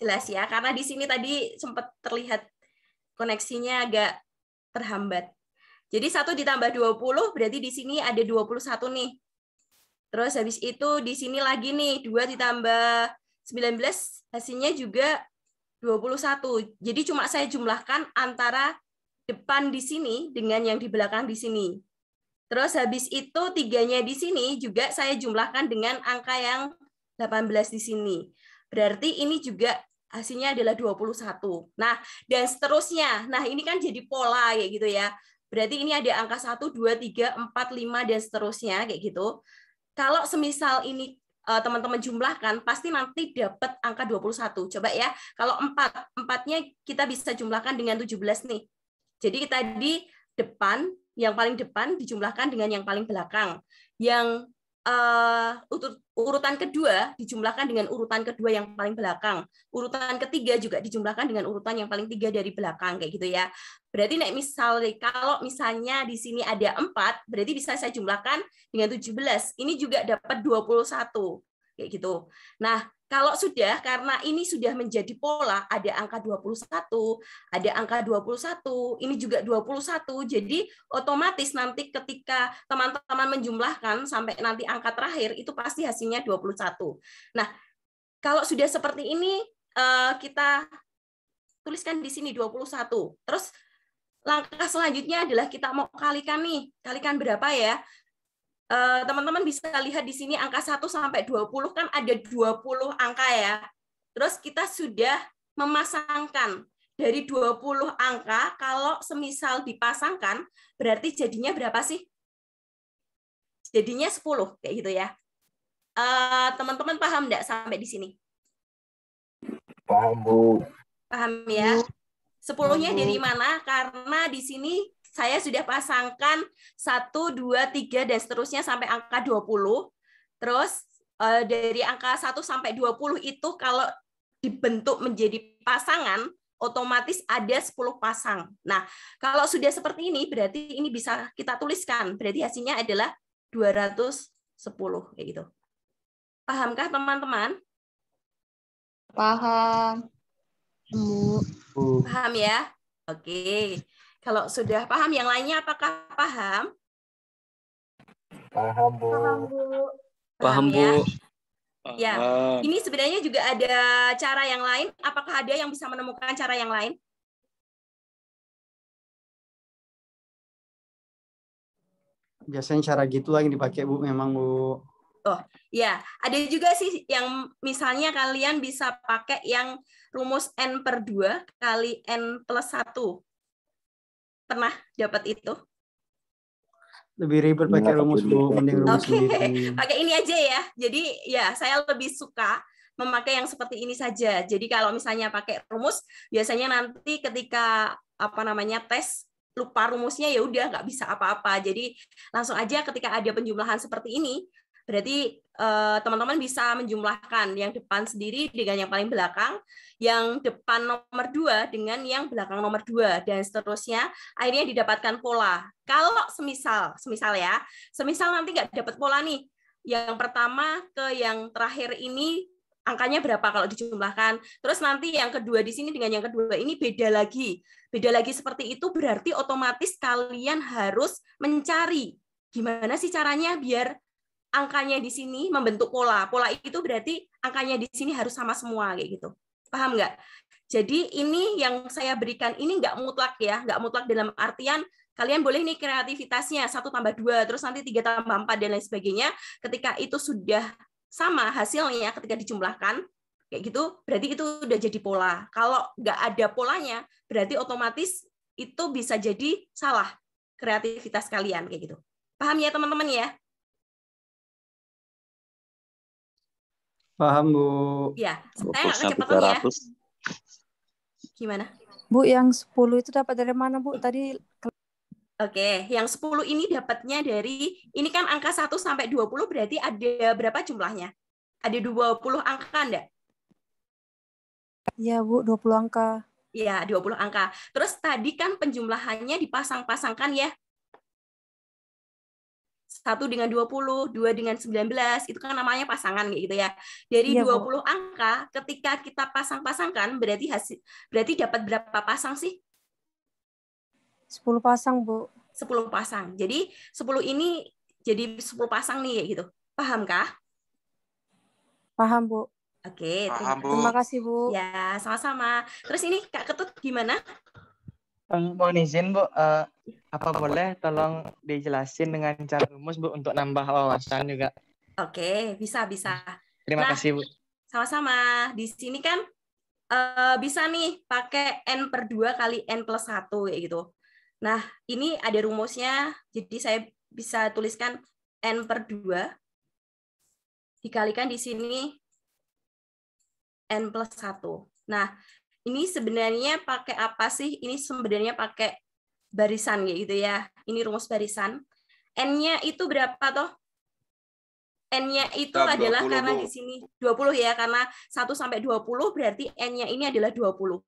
Jelas ya, karena di sini tadi sempat terlihat koneksinya agak terhambat. Jadi 1 ditambah 20, berarti di sini ada 21 nih. Terus habis itu di sini lagi nih, 2 ditambah 19, hasilnya juga 21. Jadi cuma saya jumlahkan antara depan di sini dengan yang di belakang di sini. Terus habis itu 3-nya di sini juga saya jumlahkan dengan angka yang 18 di sini. Berarti ini juga hasilnya adalah 21. Nah, dan seterusnya. Nah, ini kan jadi pola kayak gitu ya. Berarti ini ada angka 1, 2, 3, 4, 5, dan seterusnya kayak gitu. Kalau semisal ini teman-teman jumlahkan, pasti nanti dapat angka 21. Coba ya, kalau 4-nya kita bisa jumlahkan dengan 17 nih. Jadi tadi depan, yang paling depan dijumlahkan dengan yang paling belakang. Yang urutan kedua dijumlahkan dengan urutan kedua yang paling belakang. Urutan ketiga juga dijumlahkan dengan urutan yang paling 3 dari belakang, kayak gitu ya. Berarti kalau misalnya di sini ada 4, berarti bisa saya jumlahkan dengan 17. Ini juga dapat 21. Kayak gitu. Nah, kalau sudah, karena ini sudah menjadi pola, ada angka 21, ada angka 21, ini juga 21, jadi otomatis nanti ketika teman-teman menjumlahkan sampai nanti angka terakhir, itu pasti hasilnya 21. Nah, kalau sudah seperti ini, kita tuliskan di sini 21. Terus langkah selanjutnya adalah kita mau kalikan nih. Kalikan berapa ya? Teman-teman bisa lihat di sini angka 1 sampai 20 kan ada 20 angka ya. Terus kita sudah memasangkan dari 20 angka, kalau semisal dipasangkan berarti jadinya berapa sih? Jadinya 10 kayak gitu ya. Teman-teman paham enggak sampai di sini? Paham, Bu. Paham ya? 10-nya dari mana? Karena di sini saya sudah pasangkan 1, 2, 3, dan seterusnya sampai angka 20. Terus dari angka 1 sampai 20 itu kalau dibentuk menjadi pasangan, otomatis ada 10 pasang. Nah, kalau sudah seperti ini, berarti ini bisa kita tuliskan. Berarti hasilnya adalah 210. Kayak gitu. Pahamkah teman-teman? Paham. Bu. Paham ya? Oke. Kalau sudah paham, yang lainnya apakah paham? Paham, Bu. Paham, ya? Bu. Ya. Ini sebenarnya juga ada cara yang lain. Apakah ada yang bisa menemukan cara yang lain? Biasanya cara gitu yang dipakai Bu, memang Bu. Oh, ya. Ada juga sih yang misalnya kalian bisa pakai yang rumus N/2 kali N+1. Pernah dapat itu? Lebih ribet pakai rumus Bu, mending rumus sendiri. Pakai ini aja ya. Jadi ya saya lebih suka memakai yang seperti ini saja. Jadi kalau misalnya pakai rumus, biasanya nanti ketika tes lupa rumusnya, ya udah nggak bisa apa-apa. Jadi langsung aja ketika ada penjumlahan seperti ini, berarti teman-teman bisa menjumlahkan yang depan sendiri dengan yang paling belakang, yang depan nomor 2 dengan yang belakang nomor 2, dan seterusnya. Akhirnya didapatkan pola. Kalau semisal nanti nggak dapat pola nih, yang pertama ke yang terakhir ini angkanya berapa kalau dijumlahkan, terus nanti yang kedua di sini dengan yang kedua ini beda lagi seperti itu, berarti otomatis kalian harus mencari gimana sih caranya biar angkanya di sini membentuk pola. Pola itu berarti angkanya di sini harus sama semua kayak gitu. Paham nggak? Jadi ini yang saya berikan ini nggak mutlak ya, nggak mutlak dalam artian kalian boleh nih kreativitasnya 1 tambah 2, terus nanti 3 tambah 4 dan lain sebagainya. Ketika itu sudah sama hasilnya ketika dijumlahkan kayak gitu, berarti itu udah jadi pola. Kalau nggak ada polanya, berarti otomatis itu bisa jadi salah kreativitas kalian kayak gitu. Paham ya teman-teman ya? Paham, Bu. Ya, saya nggak kecepatan ya. Gimana? Bu, yang 10 itu dapat dari mana, Bu? Tadi. Oke, yang 10 ini dapatnya dari, ini kan angka 1 sampai 20 berarti ada berapa jumlahnya? Ada 20 angka enggak? Iya, Bu, 20 angka. Iya, 20 angka. Terus tadi kan penjumlahannya dipasang-pasangkan ya. 1 dengan 20, 2 dengan 19, itu kan namanya pasangan gitu ya. Dari 20 angka, ketika kita pasang-pasangkan, berarti dapat berapa pasang sih? 10 pasang, Bu. 10 pasang. Jadi 10 ini jadi 10 pasang nih gitu. Pahamkah? Paham, Bu. Oke, terima kasih, Bu. Ya, sama-sama. Terus ini Kak Ketut gimana? Mohon izin, Bu. Apa boleh tolong dijelasin dengan cara rumus, Bu, untuk nambah wawasan juga? Oke, bisa. Terima kasih, Bu. Sama-sama. Di sini kan bisa nih pakai N/2 kali N+1 kayak gitu. Nah, ini ada rumusnya. Jadi saya bisa tuliskan N/2 dikalikan di sini N+1. Nah, ini sebenarnya pakai apa sih? Ini sebenarnya pakai barisan gitu ya. Ini rumus barisan. N-nya itu berapa toh? N-nya itu adalah 20, karena Bu. Di sini 20 ya, karena 1 sampai 20 berarti N-nya ini adalah 20.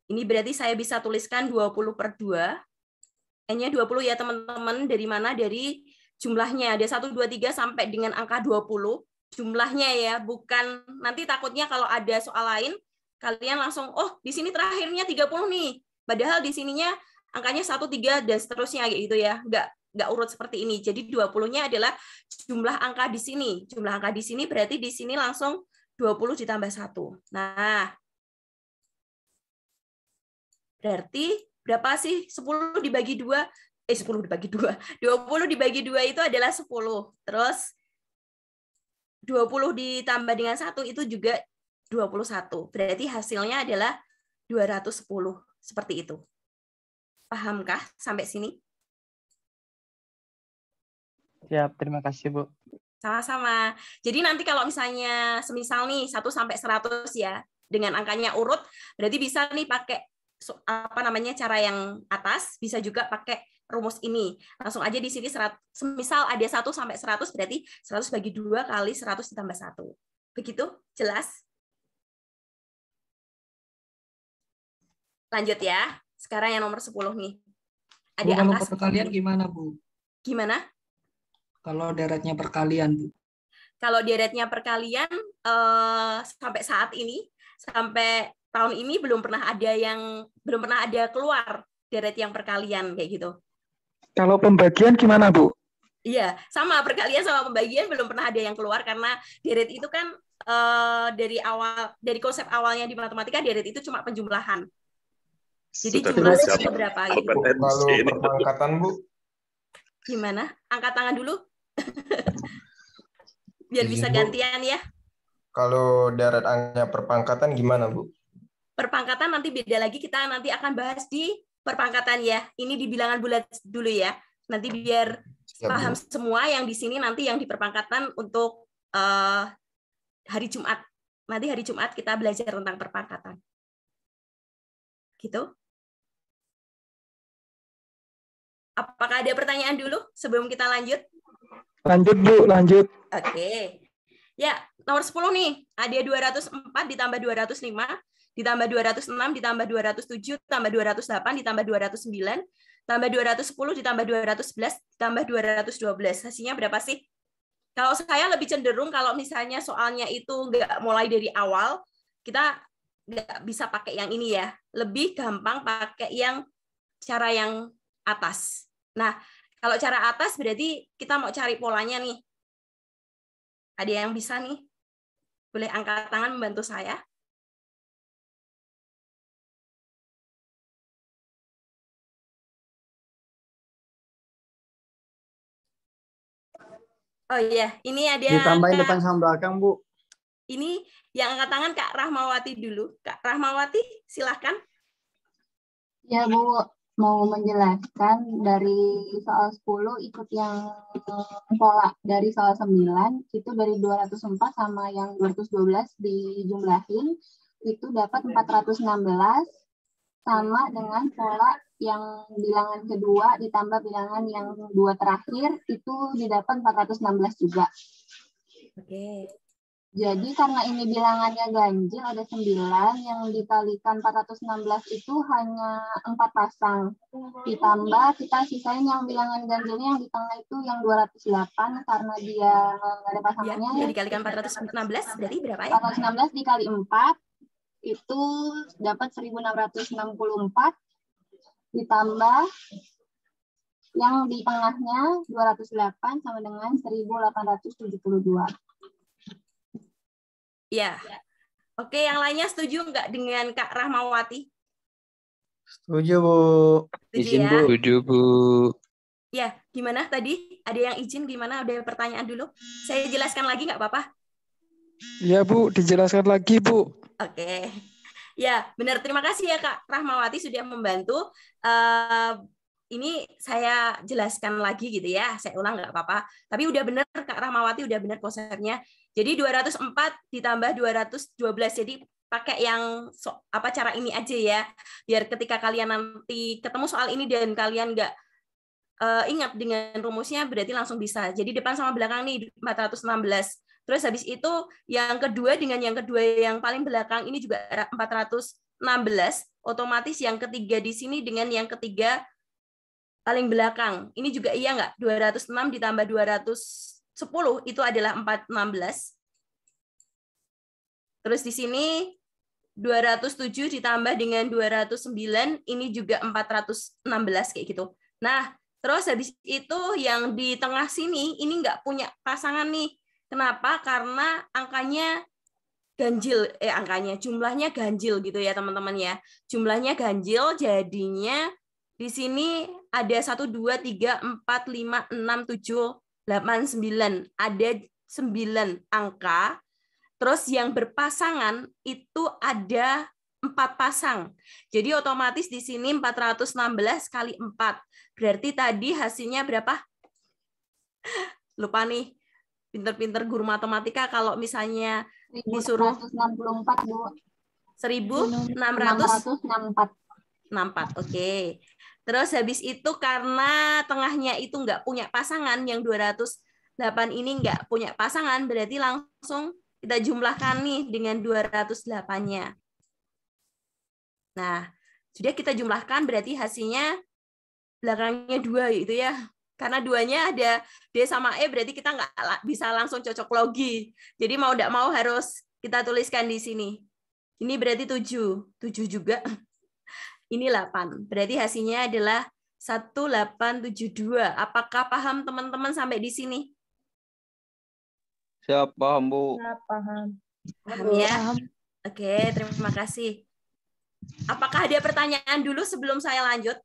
Ini berarti saya bisa tuliskan 20 per 2. N-nya 20 ya teman-teman. Dari mana? Dari jumlahnya. Ada 1, 2, 3 sampai dengan angka 20. Jumlahnya ya, bukan nanti takutnya kalau ada soal lain, kalian langsung, oh di sini terakhirnya 30 nih. Padahal di sininya angkanya 1, 3, dan seterusnya gitu ya. Nggak urut seperti ini. Jadi 20-nya adalah jumlah angka di sini. Jumlah angka di sini berarti di sini langsung 20 ditambah 1. Nah, berarti berapa sih? 10 dibagi 2. 10 dibagi 2. 20 dibagi 2 itu adalah 10. Terus 20 ditambah dengan 1 itu juga 21. Berarti hasilnya adalah 210. Seperti itu. Pahamkah sampai sini? Siap, terima kasih, Bu. Sama-sama. Jadi nanti kalau misalnya semisal nih 1 sampai 100 ya, dengan angkanya urut, berarti bisa nih pakai cara yang atas, bisa juga pakai rumus ini. Langsung aja di sini semisal ada 1 sampai 100 berarti 100 bagi 2 kali 100 ditambah 1. Begitu? Jelas? Lanjut ya. Sekarang yang nomor 10 nih. Ada Bu, angka kalau perkalian gimana, Bu? Gimana? Kalau deretnya perkalian, Bu. Kalau deretnya perkalian sampai saat ini, sampai tahun ini belum pernah ada keluar deret yang perkalian kayak gitu. Kalau pembagian gimana, Bu? Iya, sama perkalian sama pembagian belum pernah ada yang keluar karena deret itu kan dari konsep awalnya di matematika deret itu cuma penjumlahan. Jadi jumlahnya itu berapa gitu. Kalau perpangkatan, Bu? Gimana? Angkat tangan dulu. Biar bisa gantian ya. Kalau deret angkanya perpangkatan gimana, Bu? Perpangkatan nanti beda lagi, kita nanti akan bahas di perpangkatan ya. Ini di bilangan bulat dulu ya. Nanti biar paham semua yang di sini, nanti yang di perpangkatan untuk hari Jumat. Nanti hari Jumat kita belajar tentang perpangkatan. Gitu. Apakah ada pertanyaan dulu sebelum kita lanjut? Lanjut, Bu, lanjut. Oke. Ya, nomor 10 nih. Ada 204 ditambah 205, ditambah 206, ditambah 207, ditambah 208, ditambah 209, tambah 210, ditambah 211, ditambah 212. Hasilnya berapa sih? Kalau saya lebih cenderung kalau misalnya soalnya itu nggak mulai dari awal, kita nggak bisa pakai yang ini ya. Lebih gampang pakai yang cara yang atas. Nah, kalau cara atas berarti kita mau cari polanya nih. Ada yang bisa nih? Boleh angkat tangan membantu saya? Oh iya, ini ada ditambahin depan sama belakang, Bu. Ini yang angkat tangan Kak Rahmawati dulu. Kak Rahmawati, silahkan. Ya, Bu, mau menjelaskan dari soal 10 ikut yang pola dari soal 9, itu dari 204 sama yang 212 dijumlahin, itu dapat 416, sama dengan pola yang bilangan kedua ditambah bilangan yang 2 terakhir, itu didapat 416 juga. Oke. Jadi karena ini bilangannya ganjil, ada 9, yang dikalikan 416 itu hanya 4 pasang. Ditambah kita sisain yang bilangan ganjilnya yang di tengah itu yang 208, karena dia nggak ada pasangannya. Ya, dikalikan 416 berarti berapa ya? 416 dikali 4, itu dapat 1664, ditambah yang di tengahnya 208 sama dengan 1872. Ya. Oke, yang lainnya setuju nggak dengan Kak Rahmawati? Setuju, Bu. Izin, Bu. Setuju, Bu. Ya, gimana tadi? Ada yang izin gimana? Ada pertanyaan dulu? Saya jelaskan lagi nggak apa-apa? Ya, Bu, dijelaskan lagi, Bu. Oke. Ya, benar. Terima kasih ya Kak Rahmawati sudah membantu. Ini saya jelaskan lagi gitu ya. Saya ulang nggak apa-apa. Tapi udah benar Kak Rahmawati, udah benar konsepnya. Jadi 204 ditambah 212. Jadi pakai yang cara ini aja ya. Biar ketika kalian nanti ketemu soal ini dan kalian nggak ingat dengan rumusnya, berarti langsung bisa. Jadi depan sama belakang nih 416. Terus habis itu yang kedua dengan yang kedua yang paling belakang ini juga 416. Otomatis yang ketiga di sini dengan yang ketiga paling belakang. Ini juga iya nggak? 206 ditambah 210 itu adalah 416. Terus di sini 207 ditambah dengan 209, ini juga 416 kayak gitu. Nah, terus habis itu yang di tengah sini, ini nggak punya pasangan nih. Kenapa? Karena angkanya ganjil, jumlahnya ganjil gitu ya teman-teman ya. Jumlahnya ganjil, jadinya di sini ada 1, 2, 3, 4, 5, 6, 7, 8, 9. Ada 9 angka. Terus yang berpasangan itu ada 4 pasang. Jadi otomatis di sini 416 kali 4. Berarti tadi hasilnya berapa? Lupa nih. Pinter-pinter guru matematika kalau misalnya disuruh 1664, Bu. 1664. Oke. Terus habis itu karena tengahnya itu nggak punya pasangan, yang 208 ini nggak punya pasangan, berarti langsung kita jumlahkan nih dengan 208-nya. Nah, sudah kita jumlahkan berarti hasilnya belakangnya 2 gitu ya. Karena 2-nya ada D sama E, berarti kita nggak bisa langsung cocok logi. Jadi mau tidak mau harus kita tuliskan di sini. Ini berarti 7. 7 juga. Ini 8. Berarti hasilnya adalah 1872. Apakah paham teman-teman sampai di sini? Siap, paham, Bu. Ya, paham. Paham ya? Oke, terima kasih. Apakah ada pertanyaan dulu sebelum saya lanjut?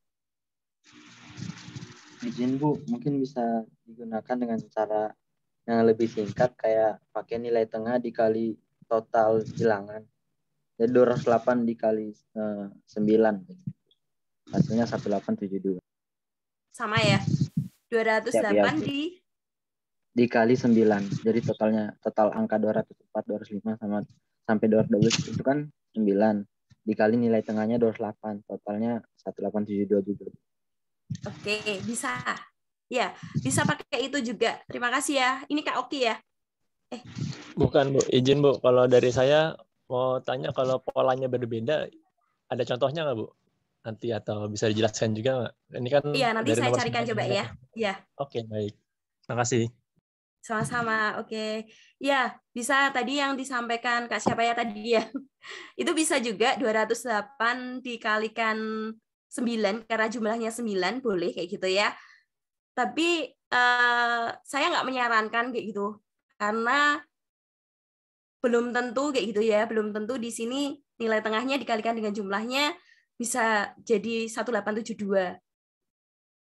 Izin Bu, mungkin bisa digunakan dengan cara yang lebih singkat, kayak pakai nilai tengah dikali total bilangan. Jadi 208 dikali 9. Hasilnya 1872. Sama ya? 208 Siap, dikali 9. Jadi total angka 204, 205 sama sampai 212 itu kan 9. Dikali nilai tengahnya 208. Totalnya 1872 juga. Oke, bisa. Ya, bisa pakai itu juga. Terima kasih ya. Ini Kak Oki ya? Bukan, Bu. Izin, Bu. Kalau dari saya mau tanya, kalau polanya berbeda, ada contohnya nggak, Bu? Nanti atau bisa dijelaskan juga nggak? Ini kan Iya, nanti dari saya nomor carikan 9 coba ya. Ya. Oke, baik. Terima kasih. Sama-sama. Oke. Ya, bisa tadi yang disampaikan Kak siapa ya tadi ya? Itu bisa juga 208 dikalikan 9 karena jumlahnya 9, boleh kayak gitu ya. Tapi saya nggak menyarankan kayak gitu. Karena belum tentu kayak gitu ya, belum tentu di sini nilai tengahnya dikalikan dengan jumlahnya bisa jadi 1872.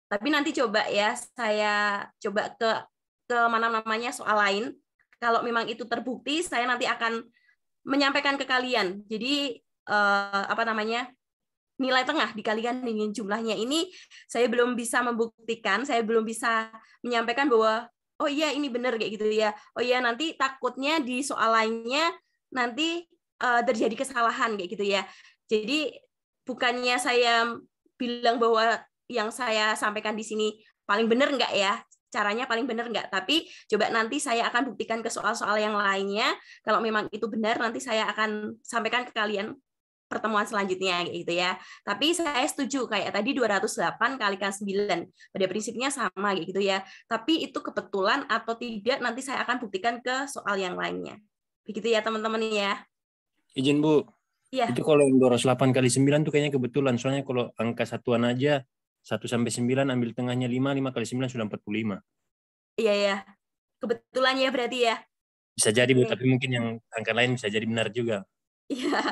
Tapi nanti coba ya, saya coba ke mana namanya soal lain. Kalau memang itu terbukti, saya nanti akan menyampaikan ke kalian. Jadi nilai tengah dikalikan dengan jumlahnya ini saya belum bisa membuktikan, saya belum bisa menyampaikan bahwa oh iya ini benar kayak gitu ya. Oh iya nanti takutnya di soal lainnya nanti terjadi kesalahan kayak gitu ya. Jadi bukannya saya bilang bahwa yang saya sampaikan di sini paling benar enggak ya, caranya paling benar enggak, tapi coba nanti saya akan buktikan ke soal-soal yang lainnya. Kalau memang itu benar, nanti saya akan sampaikan ke kalian pertemuan selanjutnya gitu ya. Tapi saya setuju kayak tadi 208 kalikan 9. Pada prinsipnya sama gitu ya. Tapi itu kebetulan atau tidak nanti saya akan buktikan ke soal yang lainnya. Begitu ya teman-teman ya. Izin Bu. Iya. Itu kalau yang 208 kali 9 tuh kayaknya kebetulan. Soalnya kalau angka satuan aja 1 sampai 9 ambil tengahnya 5, 5 kali 9 sudah 45. Iya ya. Kebetulan ya berarti ya. Bisa jadi Bu, tapi mungkin yang angka lain bisa jadi benar juga. Iya,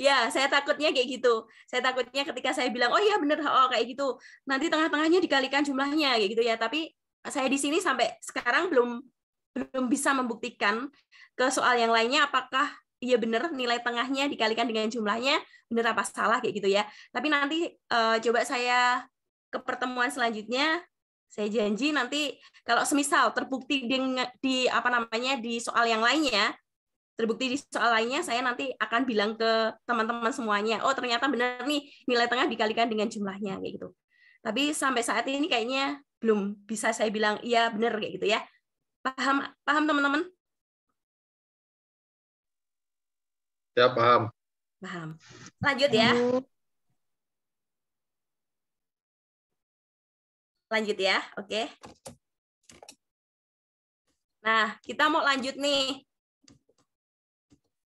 ya saya takutnya kayak gitu. Saya takutnya ketika saya bilang, oh iya bener, oh kayak gitu. Nanti tengah-tengahnya dikalikan jumlahnya, kayak gitu ya. Tapi saya di sini sampai sekarang belum bisa membuktikan ke soal yang lainnya apakah iya bener nilai tengahnya dikalikan dengan jumlahnya bener apa salah kayak gitu ya. Tapi nanti coba saya ke pertemuan selanjutnya. Saya janji nanti kalau semisal terbukti di soal yang lainnya. Terbukti di soal lainnya, saya nanti akan bilang ke teman-teman semuanya, oh ternyata benar nih nilai tengah dikalikan dengan jumlahnya kayak gitu. Tapi sampai saat ini kayaknya belum bisa saya bilang iya benar kayak gitu ya. Paham teman-teman? Ya paham. Paham. Lanjut ya. Lanjut ya, oke. Nah, kita mau lanjut nih.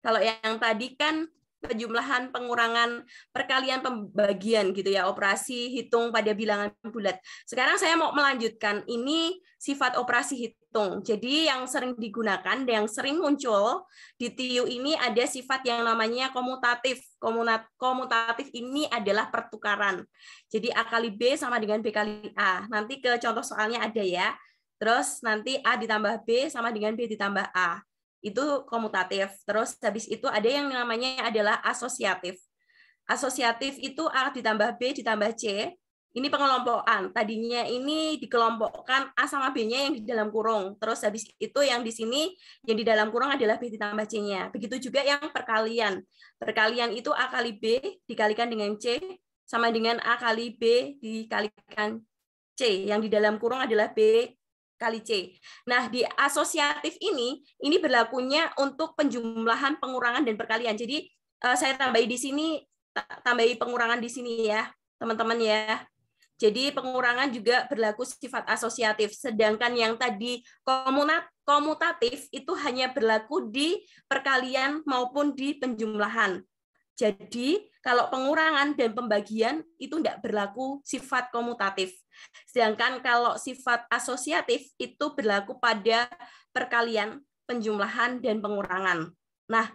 Kalau yang tadi kan penjumlahan, pengurangan, perkalian, pembagian gitu ya, operasi hitung pada bilangan bulat. Sekarang saya mau melanjutkan ini sifat operasi hitung. Jadi yang sering digunakan, yang sering muncul di TIU ini ada sifat yang namanya komutatif. Komutatif ini adalah pertukaran. Jadi A kali B sama dengan B kali A. Nanti ke contoh soalnya ada ya. Terus nanti A ditambah B sama dengan B ditambah A. Itu komutatif. Terus habis itu ada yang namanya adalah asosiatif. Asosiatif itu A ditambah B ditambah C. Ini pengelompokan. Tadinya ini dikelompokkan A sama B-nya yang di dalam kurung. Terus habis itu yang di sini yang di dalam kurung adalah B ditambah C-nya. Begitu juga yang perkalian. Perkalian itu A kali B dikalikan dengan C sama dengan A kali B dikalikan C. Yang di dalam kurung adalah B kali C. Nah, di asosiatif ini berlakunya untuk penjumlahan, pengurangan, dan perkalian. Jadi, saya tambahi di sini, tambahi pengurangan di sini ya, teman-teman ya. Jadi pengurangan juga berlaku sifat asosiatif, sedangkan yang tadi komutatif itu hanya berlaku di perkalian maupun di penjumlahan. Jadi kalau pengurangan dan pembagian itu tidak berlaku sifat komutatif. Sedangkan kalau sifat asosiatif itu berlaku pada perkalian, penjumlahan, dan pengurangan. Nah,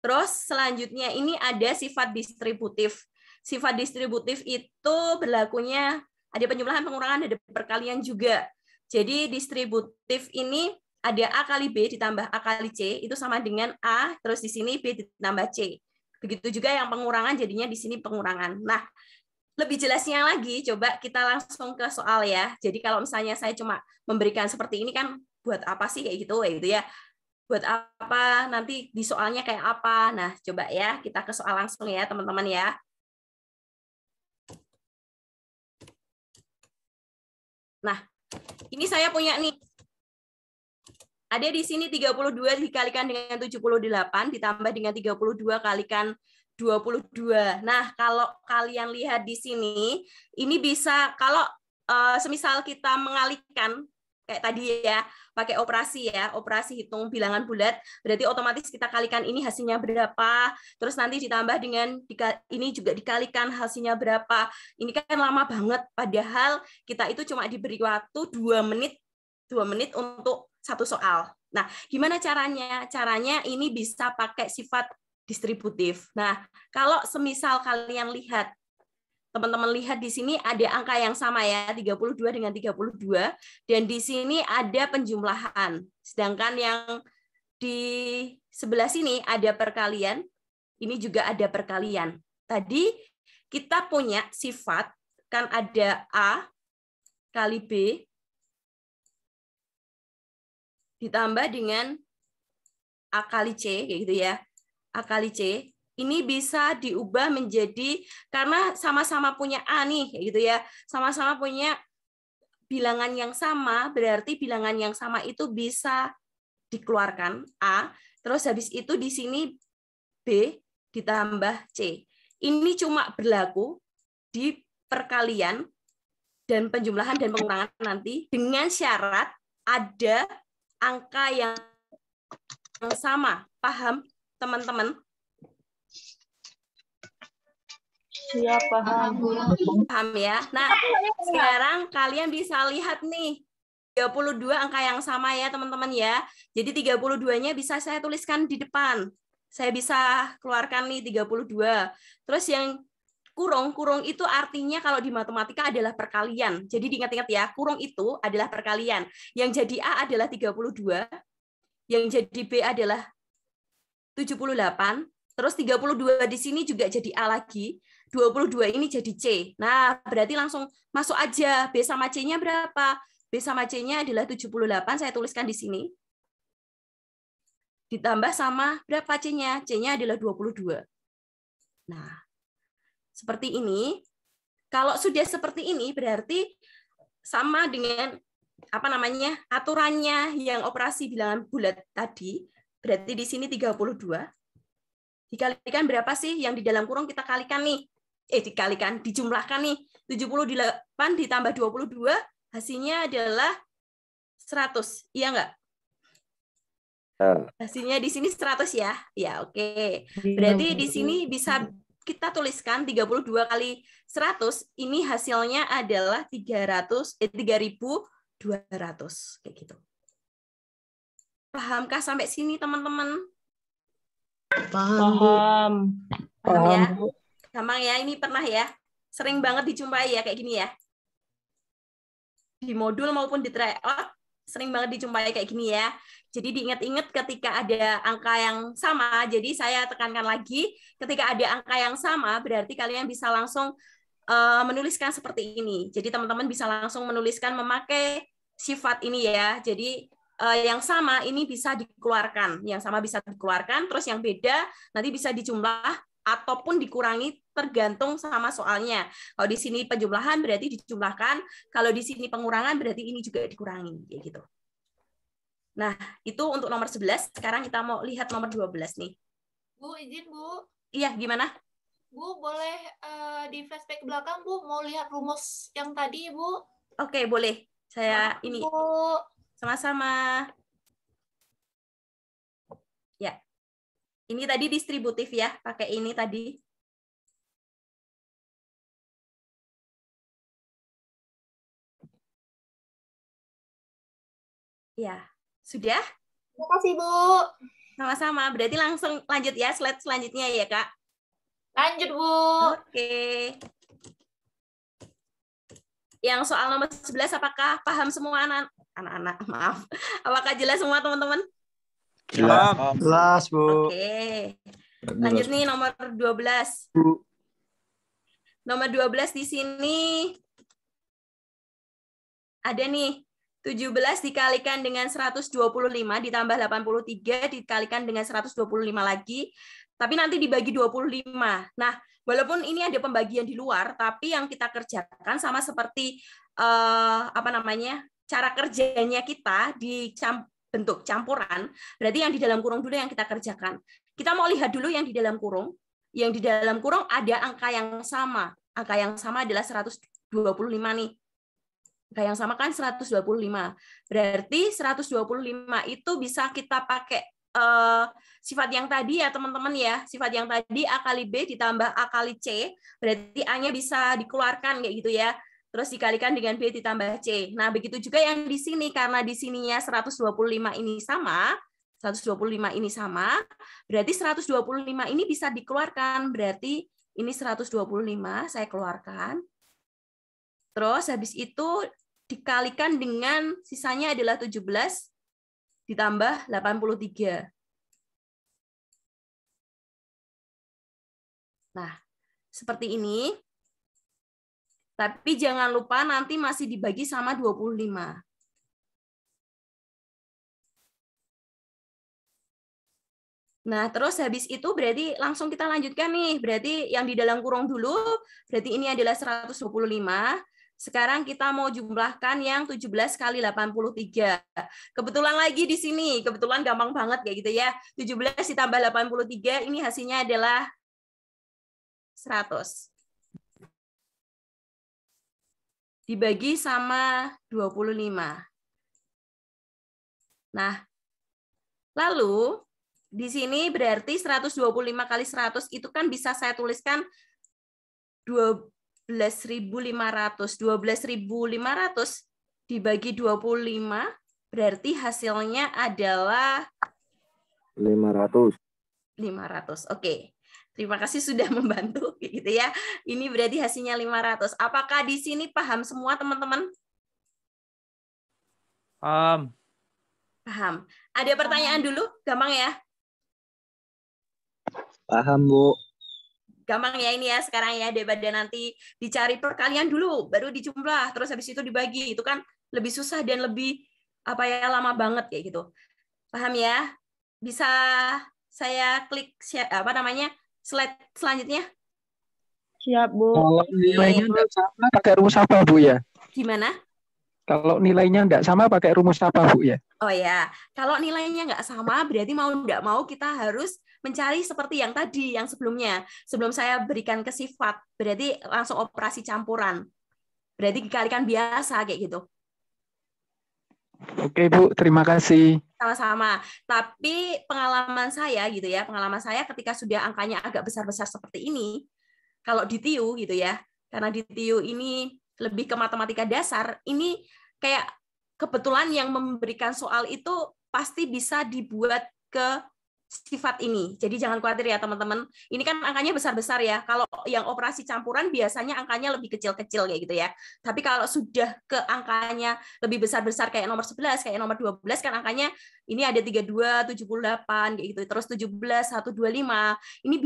terus selanjutnya ini ada sifat distributif. Sifat distributif itu berlakunya ada penjumlahan, pengurangan, ada perkalian juga. Jadi distributif ini ada A kali B ditambah A kali C, itu sama dengan A, terus di sini B ditambah C. Begitu juga yang pengurangan, jadinya di sini pengurangan. Nah, lebih jelasnya lagi, coba kita langsung ke soal ya. Jadi kalau misalnya saya cuma memberikan seperti ini kan, buat apa sih kayak gitu ya. Buat apa, nanti di soalnya kayak apa. Nah, coba ya, kita ke soal langsung ya, teman-teman ya. Nah, ini saya punya nih. Ada di sini 32 dikalikan dengan 78 ditambah dengan 32 kalikan 22. Nah, kalau kalian lihat di sini, ini bisa kalau semisal kita mengalihkan kayak tadi ya, pakai operasi ya, operasi hitung bilangan bulat, berarti otomatis kita kalikan ini hasilnya berapa, terus nanti ditambah dengan ini juga dikalikan hasilnya berapa. Ini kan lama banget, padahal kita itu cuma diberi waktu 2 menit untuk satu soal. Nah, gimana caranya? Caranya ini bisa pakai sifat distributif. Nah, kalau semisal kalian lihat, teman-teman lihat di sini ada angka yang sama ya, 32 dengan 32, dan di sini ada penjumlahan. Sedangkan yang di sebelah sini ada perkalian, ini juga ada perkalian. Tadi kita punya sifat, kan ada A kali B, ditambah dengan A kali C, kayak gitu ya. A kali C, ini bisa diubah menjadi, karena sama-sama punya A nih, kayak gitu ya. Sama-sama punya bilangan yang sama, berarti bilangan yang sama itu bisa dikeluarkan A, terus habis itu di sini B ditambah C. Ini cuma berlaku di perkalian dan penjumlahan dan pengurangan nanti dengan syarat ada angka yang sama. Paham, teman-teman? Iya, paham. Paham ya? Nah, sekarang kalian bisa lihat nih, 32 angka yang sama ya, teman-teman ya. Jadi 32-nya bisa saya tuliskan di depan. Saya bisa keluarkan nih 32. Terus yang kurung itu artinya kalau di matematika adalah perkalian. Jadi diingat-ingat ya, kurung itu adalah perkalian. Yang jadi A adalah 32, yang jadi B adalah 78, terus 32 di sini juga jadi A lagi, 22 ini jadi C. Nah, berarti langsung masuk aja. B sama C-nya berapa? B sama C-nya adalah 78, saya tuliskan di sini. Ditambah sama berapa C-nya? C-nya adalah 22. Nah, seperti ini. Kalau sudah seperti ini, berarti sama dengan aturannya yang operasi bilangan bulat tadi. Berarti di sini 32. Dikalikan berapa sih yang di dalam kurung kita kalikan nih? Dijumlahkan nih. 78 ditambah 22, hasilnya adalah 100. Iya nggak? Hasilnya di sini 100 ya. Ya, oke. Berarti di sini bisa kita tuliskan 32 kali 100, ini hasilnya adalah 3.200. Kayak gitu. Pahamkah sampai sini, teman-teman? Paham. Paham ya? Gampang ya, ini pernah ya. Sering banget dijumpai ya, kayak gini ya. Di modul maupun di tryout, sering banget dijumpai kayak gini ya. Jadi diingat-ingat ketika ada angka yang sama, jadi saya tekankan lagi, ketika ada angka yang sama, berarti kalian bisa langsung menuliskan seperti ini. Jadi teman-teman bisa langsung menuliskan memakai sifat ini ya. Jadi yang sama ini bisa dikeluarkan, terus yang beda nanti bisa dijumlah ataupun dikurangi tergantung sama soalnya. Kalau di sini penjumlahan berarti dijumlahkan, kalau di sini pengurangan berarti ini juga dikurangi, kayak gitu. Nah, itu untuk nomor 11. Sekarang kita mau lihat nomor 12 nih. Bu, izin Bu. Iya, gimana? Bu, boleh di flashback ke belakang, Bu? Mau lihat rumus yang tadi, Bu? Oke, boleh. Saya Maaf, ini. Bu. Sama-sama. Ya. Ini tadi distributif ya, pakai ini tadi. Ya, sudah? Terima kasih, Bu. Sama-sama. Berarti langsung lanjut ya, slide selanjutnya ya, Kak. Lanjut, Bu. Oke. Yang soal nomor 11, apakah paham semua anak-anak? Maaf. Apakah jelas semua, teman-teman? Jelas, Bu. Oke. Lanjut nih, nomor 12. Nomor 12 di sini ada nih. 17 dikalikan dengan 125 ditambah 83 dikalikan dengan 125 lagi, tapi nanti dibagi 25. Nah, walaupun ini ada pembagian di luar, tapi yang kita kerjakan sama seperti cara kerjanya kita di bentuk campuran, berarti yang di dalam kurung dulu yang kita kerjakan. Kita mau lihat dulu yang di dalam kurung. Yang di dalam kurung ada angka yang sama. Angka yang sama adalah 125 nih. Angka yang sama kan 125. Berarti 125 itu bisa kita pakai sifat yang tadi ya teman-teman ya. Sifat yang tadi A kali B ditambah A kali C. Berarti A-nya bisa dikeluarkan kayak gitu ya. Terus dikalikan dengan B ditambah C. Nah, begitu juga yang di sini. Karena di sininya 125 ini sama. 125 ini sama. Berarti 125 ini bisa dikeluarkan. Berarti ini 125 saya keluarkan. Terus habis itu dikalikan dengan sisanya adalah 17 ditambah 83. Nah, seperti ini. Tapi jangan lupa nanti masih dibagi sama 25. Nah, terus habis itu berarti langsung kita lanjutkan nih. Berarti yang di dalam kurung dulu, berarti ini adalah 125. Sekarang kita mau jumlahkan yang 17 kali 83. Kebetulan lagi di sini, kebetulan gampang banget kayak gitu ya. 17 ditambah 83, ini hasilnya adalah 100. Dibagi sama 25. Nah, lalu di sini berarti 125 kali 100 itu kan bisa saya tuliskan 12.500. 12.500 dibagi 25 berarti hasilnya adalah 500. 500. Oke. Terima kasih sudah membantu gitu ya. Ini berarti hasilnya 500. Apakah di sini paham semua teman-teman? Paham. Paham. Ada pertanyaan dulu? Gampang ya? Paham, Bu. Gampang ya ini ya sekarang ya, daripada nanti dicari perkalian dulu baru dijumlah terus habis itu dibagi, itu kan lebih susah dan lebih lama banget kayak gitu. Paham ya? Bisa saya klik slide selanjutnya? Siap, Bu. Kalau nilainya nggak sama pakai rumus apa, Bu ya? Gimana? Kalau nilainya nggak sama pakai rumus apa, Bu ya? Oh ya, kalau nilainya nggak sama berarti mau nggak mau kita harus mencari seperti yang tadi, yang sebelumnya. Sebelum saya berikan ke sifat, berarti langsung operasi campuran. Berarti dikalikan biasa kayak gitu. Oke, Bu. Terima kasih. Sama-sama. Tapi pengalaman saya gitu ya, pengalaman saya ketika sudah angkanya agak besar-besar seperti ini, kalau di TIU gitu ya, karena di TIU ini lebih ke matematika dasar, ini kayak kebetulan yang memberikan soal itu pasti bisa dibuat ke sifat ini. Jadi jangan khawatir ya teman-teman. Ini kan angkanya besar-besar ya. Kalau yang operasi campuran biasanya angkanya lebih kecil-kecil kayak gitu ya. Tapi kalau sudah ke angkanya lebih besar-besar kayak nomor 11, kayak nomor 12 kan angkanya ini ada 32, 78 kayak gitu. Terus 17, 125. Ini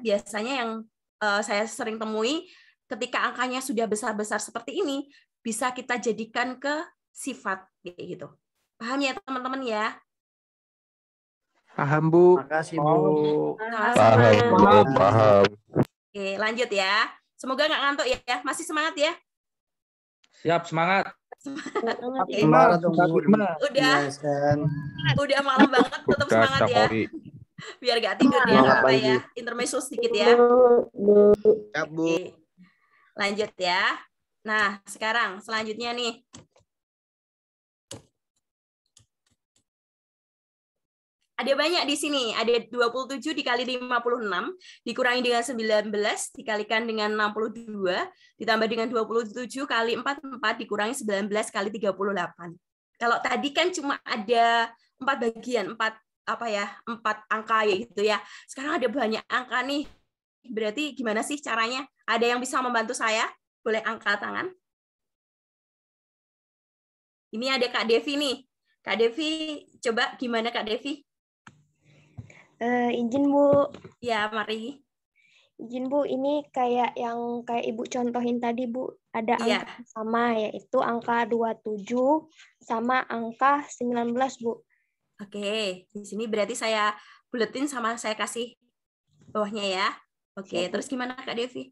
biasanya yang saya sering temui ketika angkanya sudah besar-besar seperti ini bisa kita jadikan ke sifat kayak gitu. Paham ya teman-teman ya? Paham, Bu. Makasih, Bu. Paham, Bu. Paham. Oke, lanjut ya. Semoga nggak ngantuk ya. Masih semangat ya? Siap, semangat. Oke. Semangat dong, Bu. Udah malam banget, tetap semangat ya. Biar gak tidur ya, apa ya. Intermezzo sedikit ya. Ya, Bu. Oke. Lanjut ya. Nah, sekarang selanjutnya nih. Ada banyak di sini. Ada 27 dikali 56 dikurangi dengan 19 dikalikan dengan 62 ditambah dengan 27 kali 44 dikurangi 19 kali 38. Kalau tadi kan cuma ada 4 bagian, 4 angka ya gitu ya. Sekarang ada banyak angka nih. Berarti gimana sih caranya? Ada yang bisa membantu saya? Boleh angkat tangan. Ini ada Kak Devi nih. Kak Devi, coba gimana Kak Devi? Izin Bu. Ya, mari. Izin Bu, ini kayak yang kayak Ibu contohin tadi Bu. Ada angka sama, yaitu angka 27 sama angka 19 Bu. Oke, di sini berarti saya buletin sama saya kasih bawahnya ya. Oke, terus gimana Kak Devi?